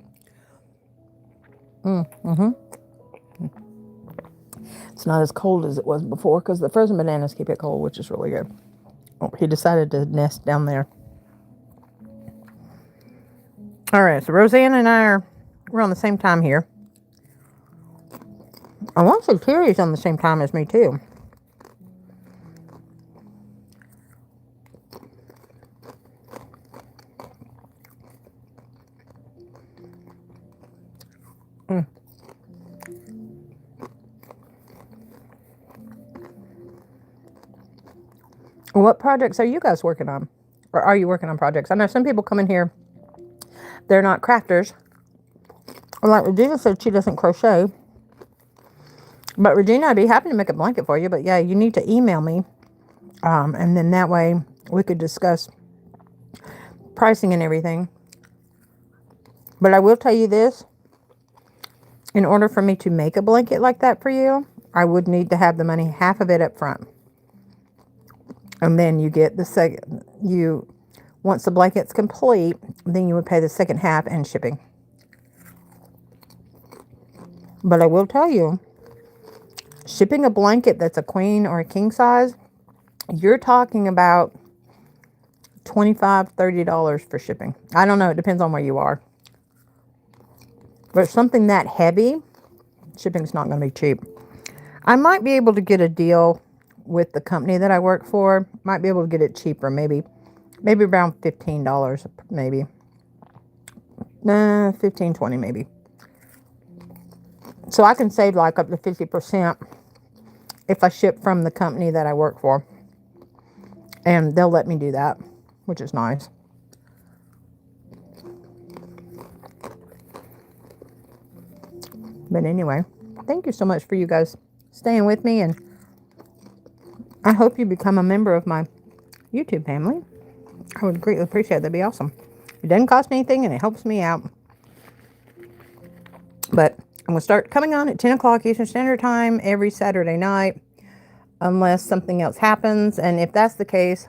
A: It's not as cold as it was before because the frozen bananas keep it cold, which is really good. Oh, he decided to nest down there. All right, so Roseanne and we're on the same time here. I want to say Terry's on the same time as me too. What projects are you guys working on? Or are you working on projects? I know some people come in here, they're not crafters. Like Regina said, she doesn't crochet. But Regina, I'd be happy to make a blanket for you. But yeah, you need to email me. And then that way we could discuss pricing and everything. But I will tell you this. In order for me to make a blanket like that for you, I would need to have the money, half of it up front. And then you get the second, once the blanket's complete, then you would pay the second half and shipping. But I will tell you, shipping a blanket that's a queen or a king size you're talking about $25, $30 for shipping. I don't know. It depends on where you are. But something that heavy, shipping's not going to be cheap. I might be able to get a deal with the company that I work for. Might be able to get it cheaper, maybe around $15, maybe. 15, 20 maybe. So I can save like up to 50% if I ship from the company that I work for. And they'll let me do that, which is nice. But anyway, thank you so much for you guys staying with me, and I hope you become a member of my YouTube family. I would greatly appreciate it. That'd be awesome. It doesn't cost anything, and it helps me out. But I'm going to start coming on at 10 o'clock Eastern Standard Time every Saturday night, unless something else happens. And if that's the case,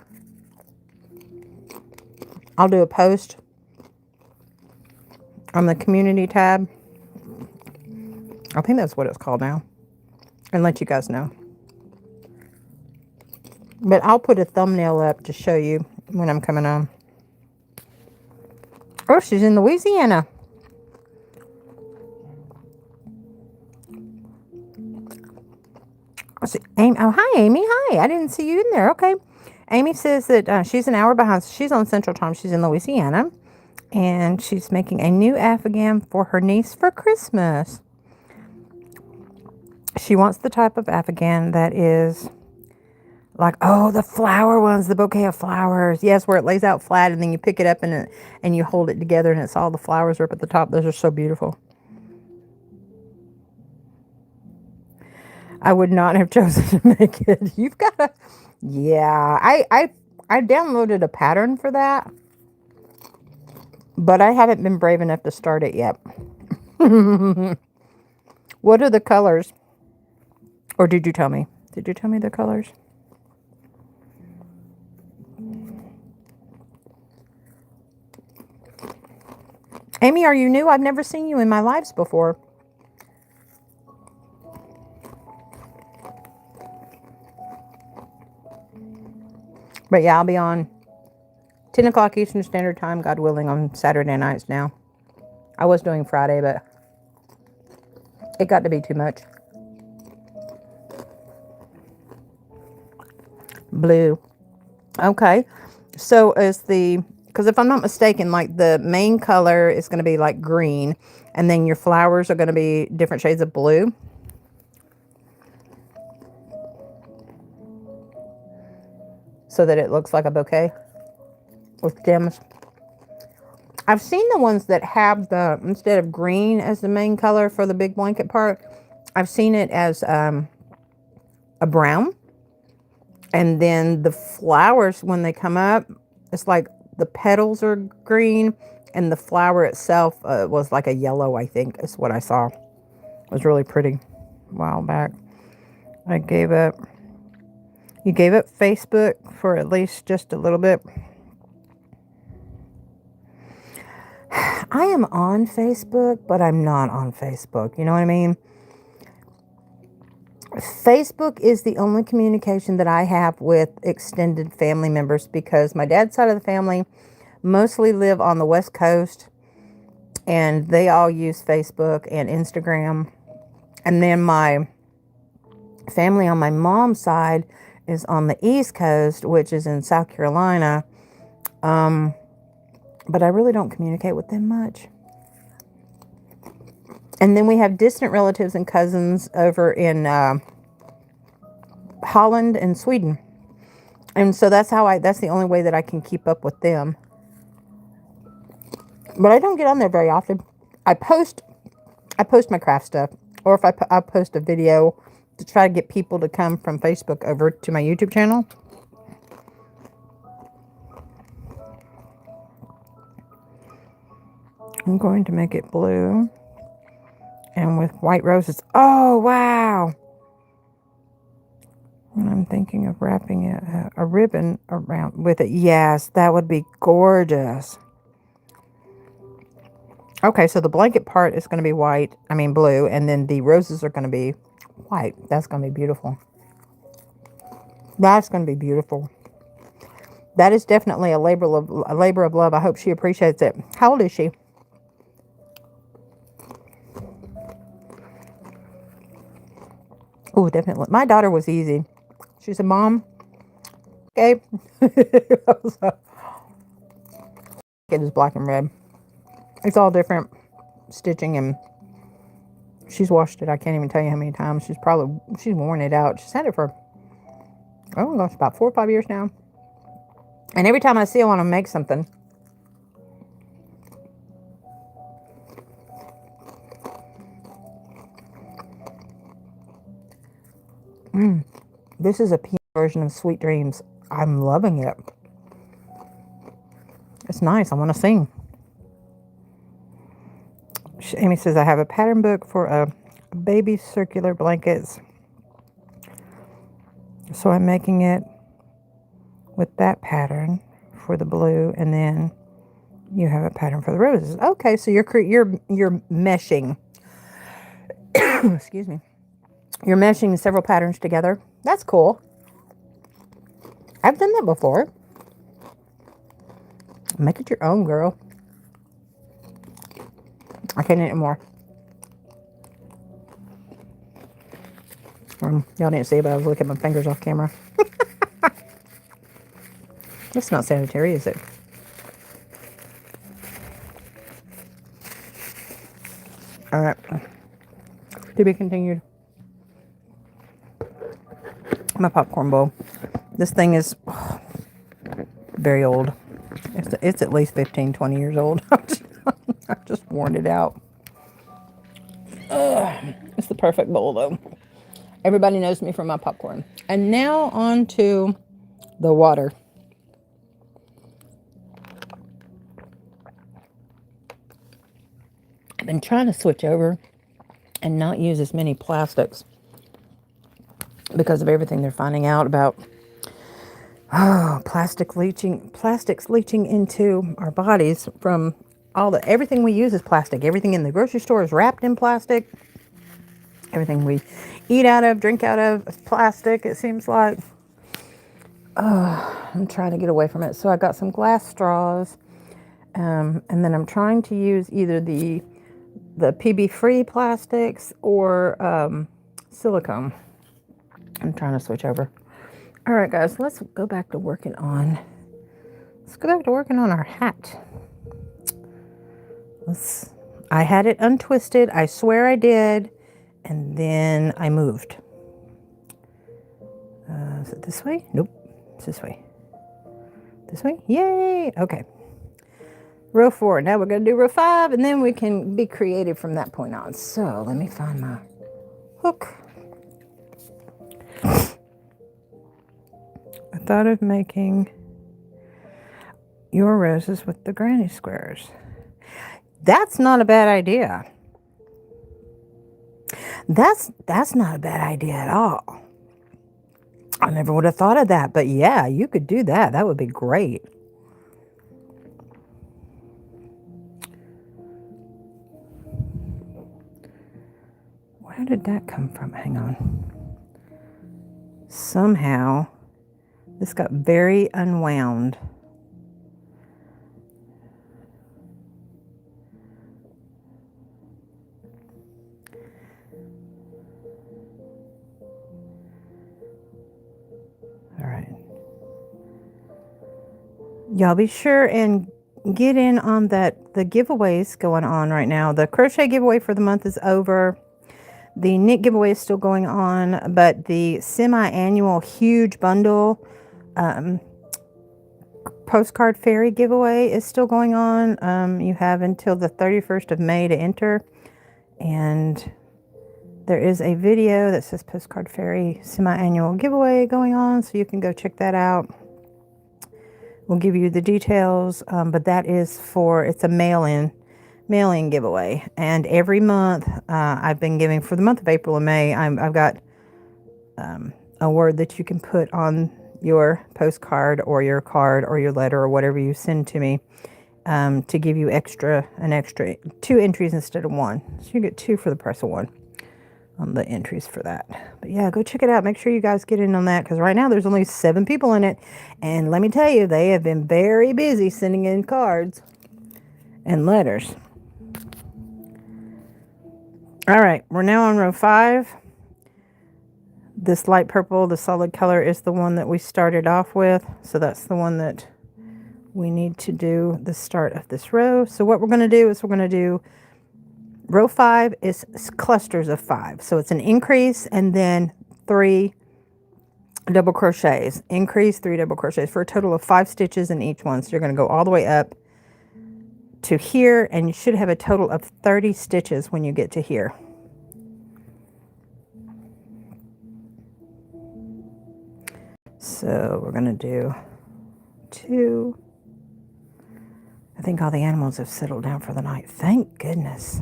A: I'll do a post on the community tab. I think that's what it's called now, and let you guys know. But I'll put a thumbnail up to show you when I'm coming on. Oh, she's in Louisiana. Amy, oh, hi, Amy. Hi. I didn't see you in there. Okay. Amy says that she's an hour behind. She's on Central Time. She's in Louisiana. And she's making a new afghan for her niece for Christmas. She wants the type of afghan that is like, oh, the flower ones, the bouquet of flowers. Yes, where it lays out flat and then you pick it up and you hold it together and it's all the flowers are up at the top. Those are so beautiful. I would not have chosen to make it. You've got to, yeah. I downloaded a pattern for that, but I haven't been brave enough to start it yet. What are the colors? Or did you tell me? Did you tell me the colors? Amy, are you new? I've never seen you in my lives before. But yeah, I'll be on 10 o'clock Eastern Standard Time, God willing, on Saturday nights now. I was doing Friday, but it got to be too much. Blue. Okay. So because if I'm not mistaken, like the main color is going to be like green, and then your flowers are going to be different shades of blue. So that it looks like a bouquet with gems. I've seen the ones that have instead of green as the main color for the big blanket part, I've seen it as a brown. And then the flowers, when they come up, it's like the petals are green and the flower itself was like a yellow, I think is what I saw. It was really pretty a while back. You gave up Facebook for at least just a little bit. I am on Facebook, but I'm not on Facebook. You know what I mean? Facebook is the only communication that I have with extended family members because my dad's side of the family mostly live on the West Coast and they all use Facebook and Instagram. And then my family on my mom's side is on the East Coast, which is in South Carolina. But I really don't communicate with them much. And then we have distant relatives and cousins over in Holland and Sweden. And so that's the only way that I can keep up with them. But I don't get on there very often. I post my craft stuff. Or if I post a video to try to get people to come from Facebook over to my YouTube channel. I'm going to make it blue. And with white roses. Oh, wow. And I'm thinking of wrapping a ribbon around with it. Yes, that would be gorgeous. Okay, so the blanket part is going to be blue. And then the roses are going to be white. That's going to be beautiful. That's going to be beautiful. That is definitely a labor of love. I hope she appreciates it. How old is she? Oh, definitely. My daughter was easy. She said, Mom, okay. It is black and red. It's all different stitching, and she's washed it. I can't even tell you how many times. She's worn it out. She's had it for, oh gosh, about 4 or 5 years now. And every time I see her, I want to make something. This is a pink version of Sweet Dreams. I'm loving it. It's nice. I want to sing. Amy says, I have a pattern book for a baby circular blankets. So I'm making it with that pattern for the blue, and then you have a pattern for the roses. Okay, so you're meshing. Excuse me. You're meshing several patterns together. That's cool. I've done that before. Make it your own, girl. I can't eat it more. Y'all didn't see, but I was looking at my fingers off camera. It's not sanitary, is it? All right. To be continued. My popcorn bowl. This thing is very old. It's at least 15, 20 years old. I've just worn it out. It's the perfect bowl, though. Everybody knows me for my popcorn. And now on to the water. I've been trying to switch over and not use as many plastics because of everything they're finding out about plastics leaching into our bodies from everything we use is plastic. Everything in the grocery store is wrapped in plastic. Everything we eat out of, drink out of is plastic, it seems like. I'm trying to get away from it. So I got some glass straws, and then I'm trying to use either the PB-free plastics or silicone. I'm trying to switch over. All right, guys, let's go back to working on. Let's go back to working on our hat. I had it untwisted. I swear I did, and then I moved. Is it this way? Nope. It's this way. This way? Yay! Okay. Row 4. Now we're going to do row 5, and then we can be creative from that point on. So let me find my hook. I thought of making your roses with the granny squares. That's not a bad idea. That's not a bad idea at all. I never would have thought of that, but yeah, you could do that. That would be great. Where did that come from? Hang on. Somehow, this got very unwound. All right. Y'all be sure and get in on the giveaways going on right now. The crochet giveaway for the month is over. The knit giveaway is still going on, but the semi-annual huge bundle postcard fairy giveaway is still going on. You have until the 31st of May to enter, and there is a video that says postcard fairy semi-annual giveaway going on, so you can go check that out. We'll give you the details, but that is it's a mail-in giveaway. And every month I've been giving, for the month of April and May, I've got a word that you can put on your postcard or your card or your letter or whatever you send to me, to give you an extra 2 entries instead of 1. So you get 2 for the price of 1. on the entries for that. But yeah, go check it out. Make sure you guys get in on that, because right now there's only 7 people in it. And let me tell you, they have been very busy sending in cards and letters. All right, we're now on row 5. This light purple, the solid color, is the one that we started off with. So that's the one that we need to do the start of this row. So what we're going to do is we're going to do row 5 is clusters of 5. So it's an increase and then 3 double crochets. Increase, 3 double crochets for a total of 5 stitches in each one. So you're going to go all the way up to here, and you should have a total of 30 stitches when you get to here. So we're going to do 2. I think all the animals have settled down for the night. Thank goodness.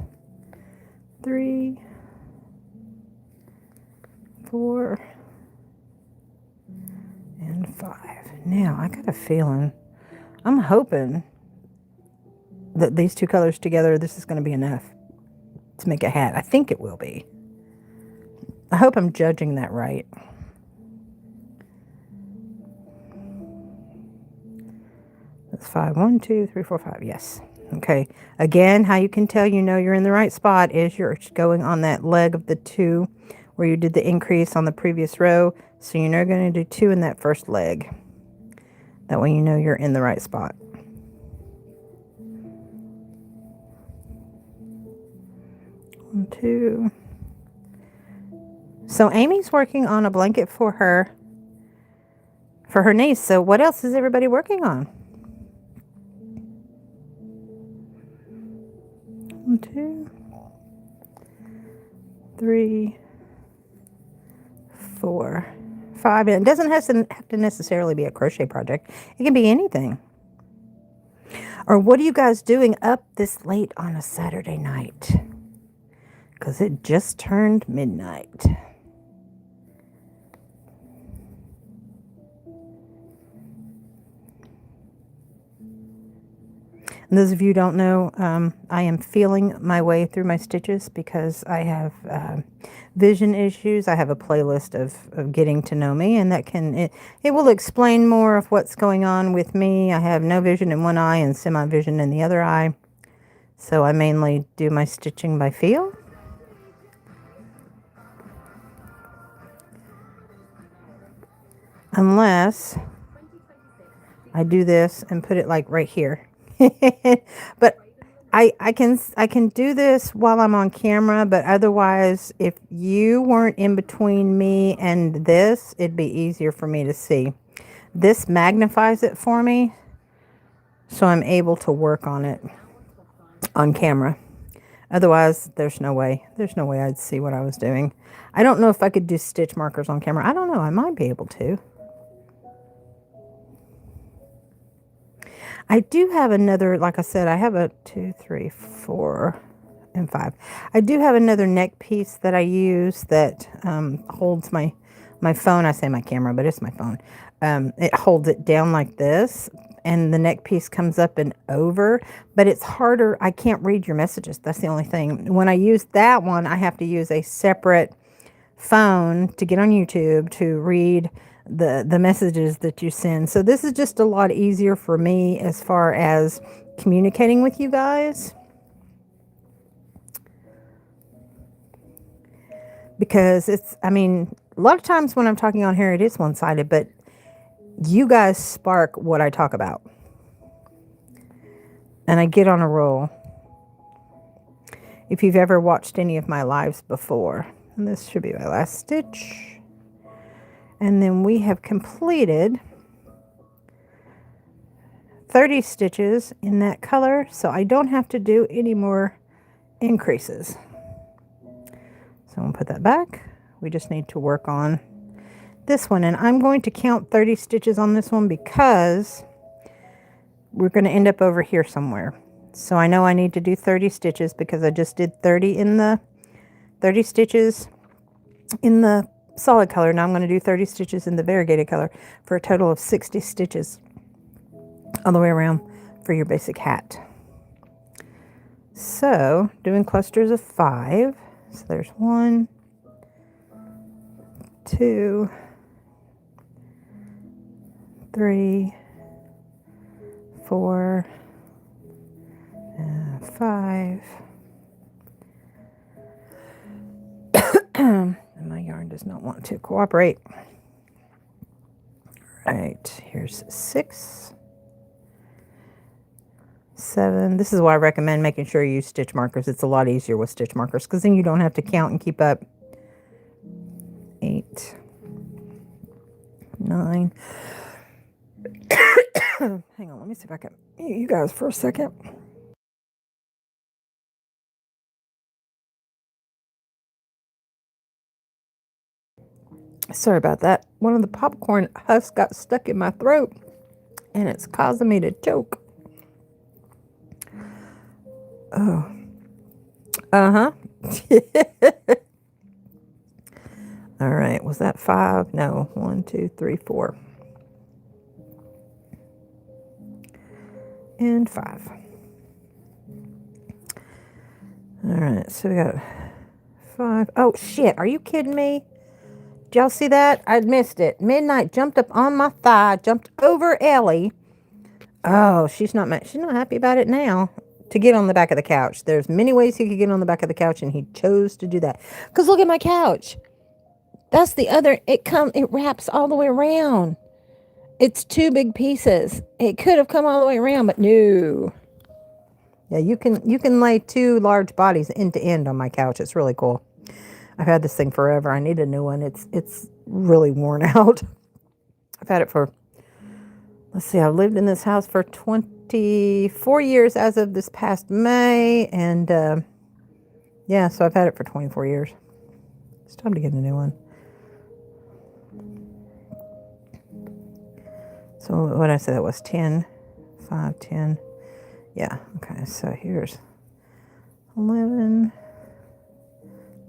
A: 3, 4, and 5. Now, I got a feeling, I'm hoping that these 2 colors together, this is going to be enough to make a hat. I think it will be. I hope I'm judging that right. That's 5. 1, 2, 3, 4, 5. Yes. Okay. Again, how you can tell you know you're in the right spot is you're going on that leg of the 2 where you did the increase on the previous row. So you're going to do 2 in that first leg. That way you know you're in the right spot. One, 2. So Amy's working on a blanket for her niece. So what else is everybody working on? 1, 2, 3, 4, 5. And it doesn't have to necessarily be a crochet project. It can be anything. Or what are you guys doing up this late on a Saturday night? Because it just turned midnight. And those of you who don't know, I am feeling my way through my stitches because I have vision issues. I have a playlist of getting to know me, and that it will explain more of what's going on with me. I have no vision in one eye and semi-vision in the other eye. So I mainly do my stitching by feel. Unless I do this and put it like right here. But I can do this while I'm on camera, but otherwise, if you weren't in between me and this, it'd be easier for me to see. This magnifies it for me, so I'm able to work on it on camera. Otherwise, there's no way I'd see what I was doing. I don't know if I could do stitch markers on camera. I don't know. I might be able to. I do have another, like I said, I have a 2, 3, 4, and 5. I do have another neck piece that I use that holds my phone. I say my camera, but it's my phone. It holds it down like this, and the neck piece comes up and over, but it's harder. I can't read your messages. That's the only thing. When I use that one, I have to use a separate phone to get on YouTube to read the messages that you send. So this is just a lot easier for me as far as communicating with you guys, because I mean, a lot of times when I'm talking on here, it is one-sided, but you guys spark what I talk about, and I get on a roll. If you've ever watched any of my lives before, and this should be my last stitch. And then we have completed 30 stitches in that color, so I don't have to do any more increases. So I'm going to put that back. We just need to work on this one, and I'm going to count 30 stitches on this one because we're going to end up over here somewhere. So I know I need to do 30 stitches because I just did 30 stitches in the solid color. Now I'm going to do 30 stitches in the variegated color for a total of 60 stitches all the way around for your basic hat. So doing clusters of 5. So there's 1, 2, 3, 4, 5. And my yarn does not want to cooperate. Right, here's 6, 7. This is why I recommend making sure you use stitch markers. It's a lot easier with stitch markers because then you don't have to count and keep up. 8, 9. Hang on, let me see if I can mute you guys for a second. Sorry about that. One of the popcorn husks got stuck in my throat, and it's causing me to choke. Oh. Uh-huh. All right. Was that 5? No. 1, 2, 3, 4. And 5. All right. So we got 5. Oh, shit. Are you kidding me? Did y'all see that? I missed it. Midnight jumped up on my thigh, jumped over Ellie. Oh, she's not happy about it now. To get on the back of the couch. There's many ways he could get on the back of the couch, and he chose to do that. Because look at my couch. That's the other. It wraps all the way around. It's 2 big pieces. It could have come all the way around, but no. Yeah, you can lay 2 large bodies end to end on my couch. It's really cool. I've had this thing forever. I need a new one. It's really worn out. I've had it for, let's see, I've lived in this house for 24 years as of this past May. And yeah, so I've had it for 24 years. It's time to get a new one. So what did I say that was? 10, 5, 10. Yeah, okay, so here's 11,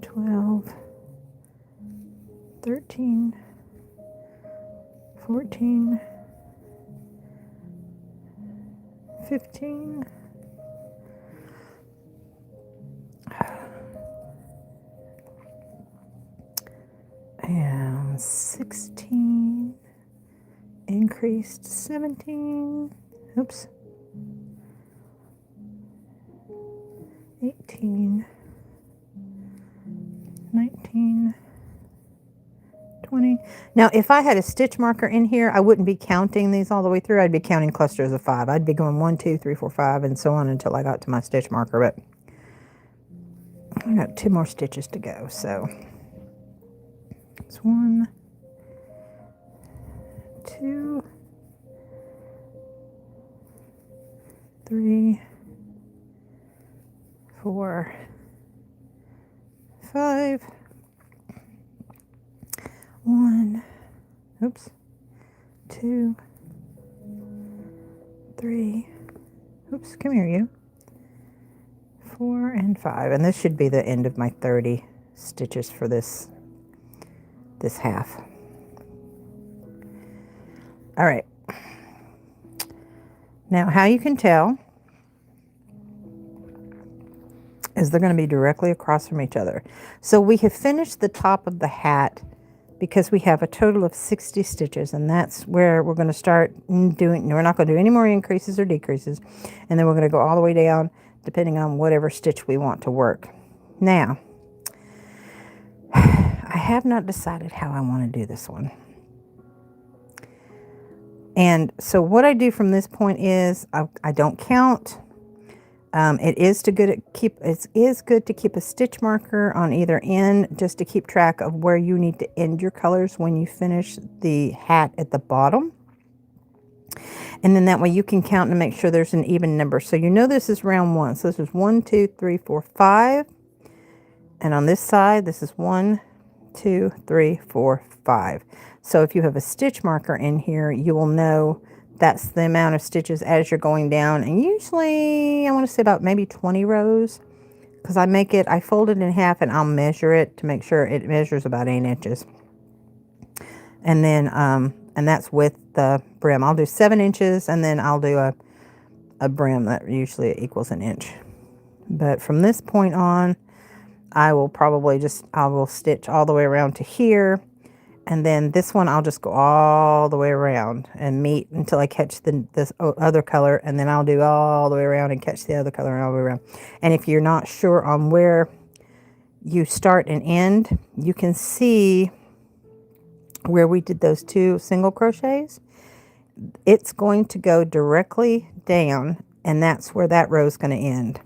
A: 12, 13, 14, 15, and 16, increased 17, oops, 18, 19, 20. Now, if I had a stitch marker in here, I wouldn't be counting these all the way through. I'd be counting clusters of 5. I'd be going 1, 2, 3, 4, 5, and so on until I got to my stitch marker. But I got 2 more stitches to go. So it's 1, 2, 3, 4, 5, 1, oops, 2, 3, oops, come here you, 4 and 5, and this should be the end of my 30 stitches for this half. All right, now how you can tell is they're going to be directly across from each other. So we have finished the top of the hat because we have a total of 60 stitches, and that's where we're going to start doing. We're not going to do any more increases or decreases, and then we're going to go all the way down depending on whatever stitch we want to work. Now, I have not decided how I want to do this one. And so what I do from this point is I don't count. It is good to keep a stitch marker on either end just to keep track of where you need to end your colors when you finish the hat at the bottom. And then that way you can count and make sure there's an even number. So you know this is round 1. So this is 1, 2, 3, 4, 5. And on this side, this is 1, 2, 3, 4, 5. So if you have a stitch marker in here, you will know that's the amount of stitches as you're going down. And usually, I want to say about maybe 20 rows. Because I fold it in half and I'll measure it to make sure it measures about 8 inches. And then, and that's with the brim. I'll do 7 inches and then I'll do a brim that usually equals an inch. But from this point on, I will stitch all the way around to here. And then this one, I'll just go all the way around and meet until I catch this other color. And then I'll do all the way around and catch the other color and all the way around. And if you're not sure on where you start and end, you can see where we did those 2 single crochets. It's going to go directly down, and that's where that row is going to end.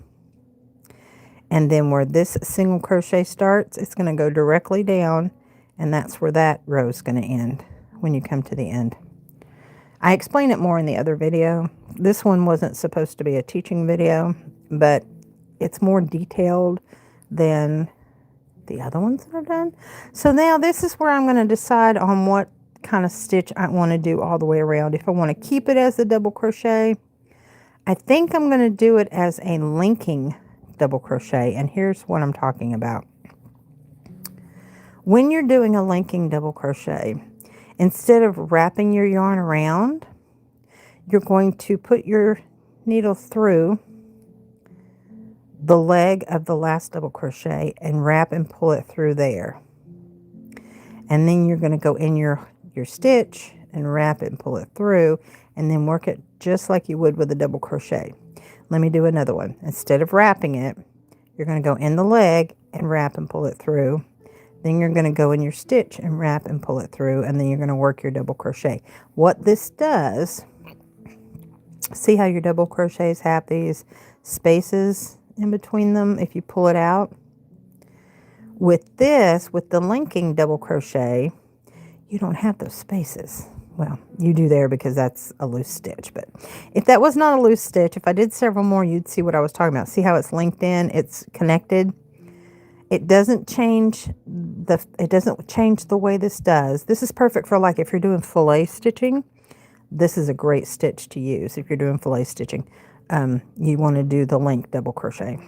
A: And then where this single crochet starts, it's going to go directly down, and that's where that row is going to end when you come to the end. I explain it more in the other video. This one wasn't supposed to be a teaching video, but it's more detailed than the other ones that I've done. So now this is where I'm going to decide on what kind of stitch I want to do all the way around. If I want to keep it as a double crochet, I think I'm going to do it as a linking double crochet. And here's what I'm talking about. When you're doing a linking double crochet, instead of wrapping your yarn around, you're going to put your needle through the leg of the last double crochet and wrap and pull it through there. And then you're going to go in your stitch and wrap it and pull it through, and then work it just like you would with a double crochet. Let me do another one. Instead of wrapping it, you're going to go in the leg and wrap and pull it through. Then you're going to go in your stitch and wrap and pull it through, and then you're going to work your double crochet. What this does, see how your double crochets have these spaces in between them if you pull it out? With this, with the linking double crochet, you don't have those spaces. Well, you do there because that's a loose stitch, but if that was not a loose stitch, if I did several more, you'd see what I was talking about. See how it's linked in, it's connected. It doesn't change the way this does. This is perfect for, like, if you're doing fillet stitching. This is a great stitch to use if you're doing fillet stitching. You want to do the link double crochet.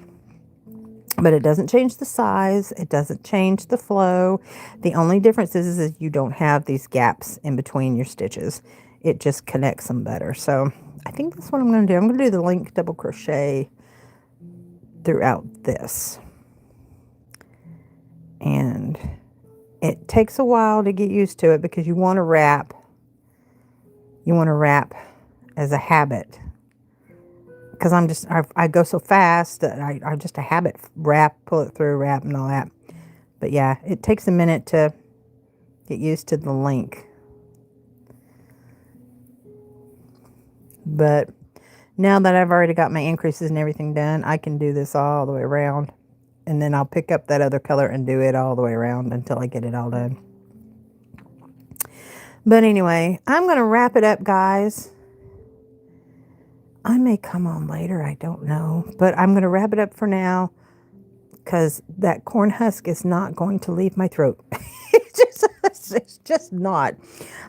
A: But it doesn't change the size. It doesn't change the flow. The only difference is you don't have these gaps in between your stitches. It just connects them better. So I think that's what I'm going to do. I'm going to do the link double crochet throughout this. And it takes a while to get used to it because you want to wrap. You want to wrap as a habit. Because I go so fast that I just a habit, wrap, pull it through, wrap, and all that. But yeah, it takes a minute to get used to the link. But now that I've already got my increases and everything done, I can do this all the way around. And then I'll pick up that other color and do it all the way around until I get it all done. But anyway, I'm going to wrap it up, guys. I may come on later, I don't know. But I'm going to wrap it up for now because that corn husk is not going to leave my throat. It's just not.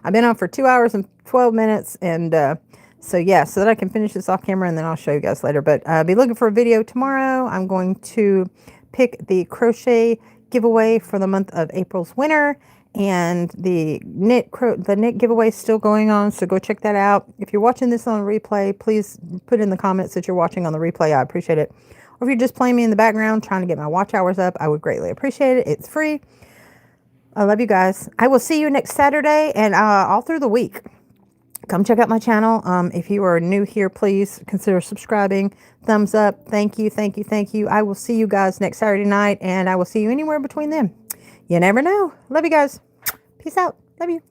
A: I've been on for 2 hours and 12 minutes. And so, yeah, so that I can finish this off camera and then I'll show you guys later. But be looking for a video tomorrow. I'm going to pick the crochet giveaway for the month of April's winner. And the knit giveaway is still going on, so go check that out. If you're watching this on replay, please put in the comments that you're watching on the replay. I appreciate it. Or if you're just playing me in the background, trying to get my watch hours up, I would greatly appreciate it. It's free. I love you guys. I will see you next Saturday and all through the week. Come check out my channel. If you are new here, please consider subscribing. Thumbs up. Thank you, thank you, thank you. I will see you guys next Saturday night, and I will see you anywhere between them. You never know. Love you guys. Peace out. Love you.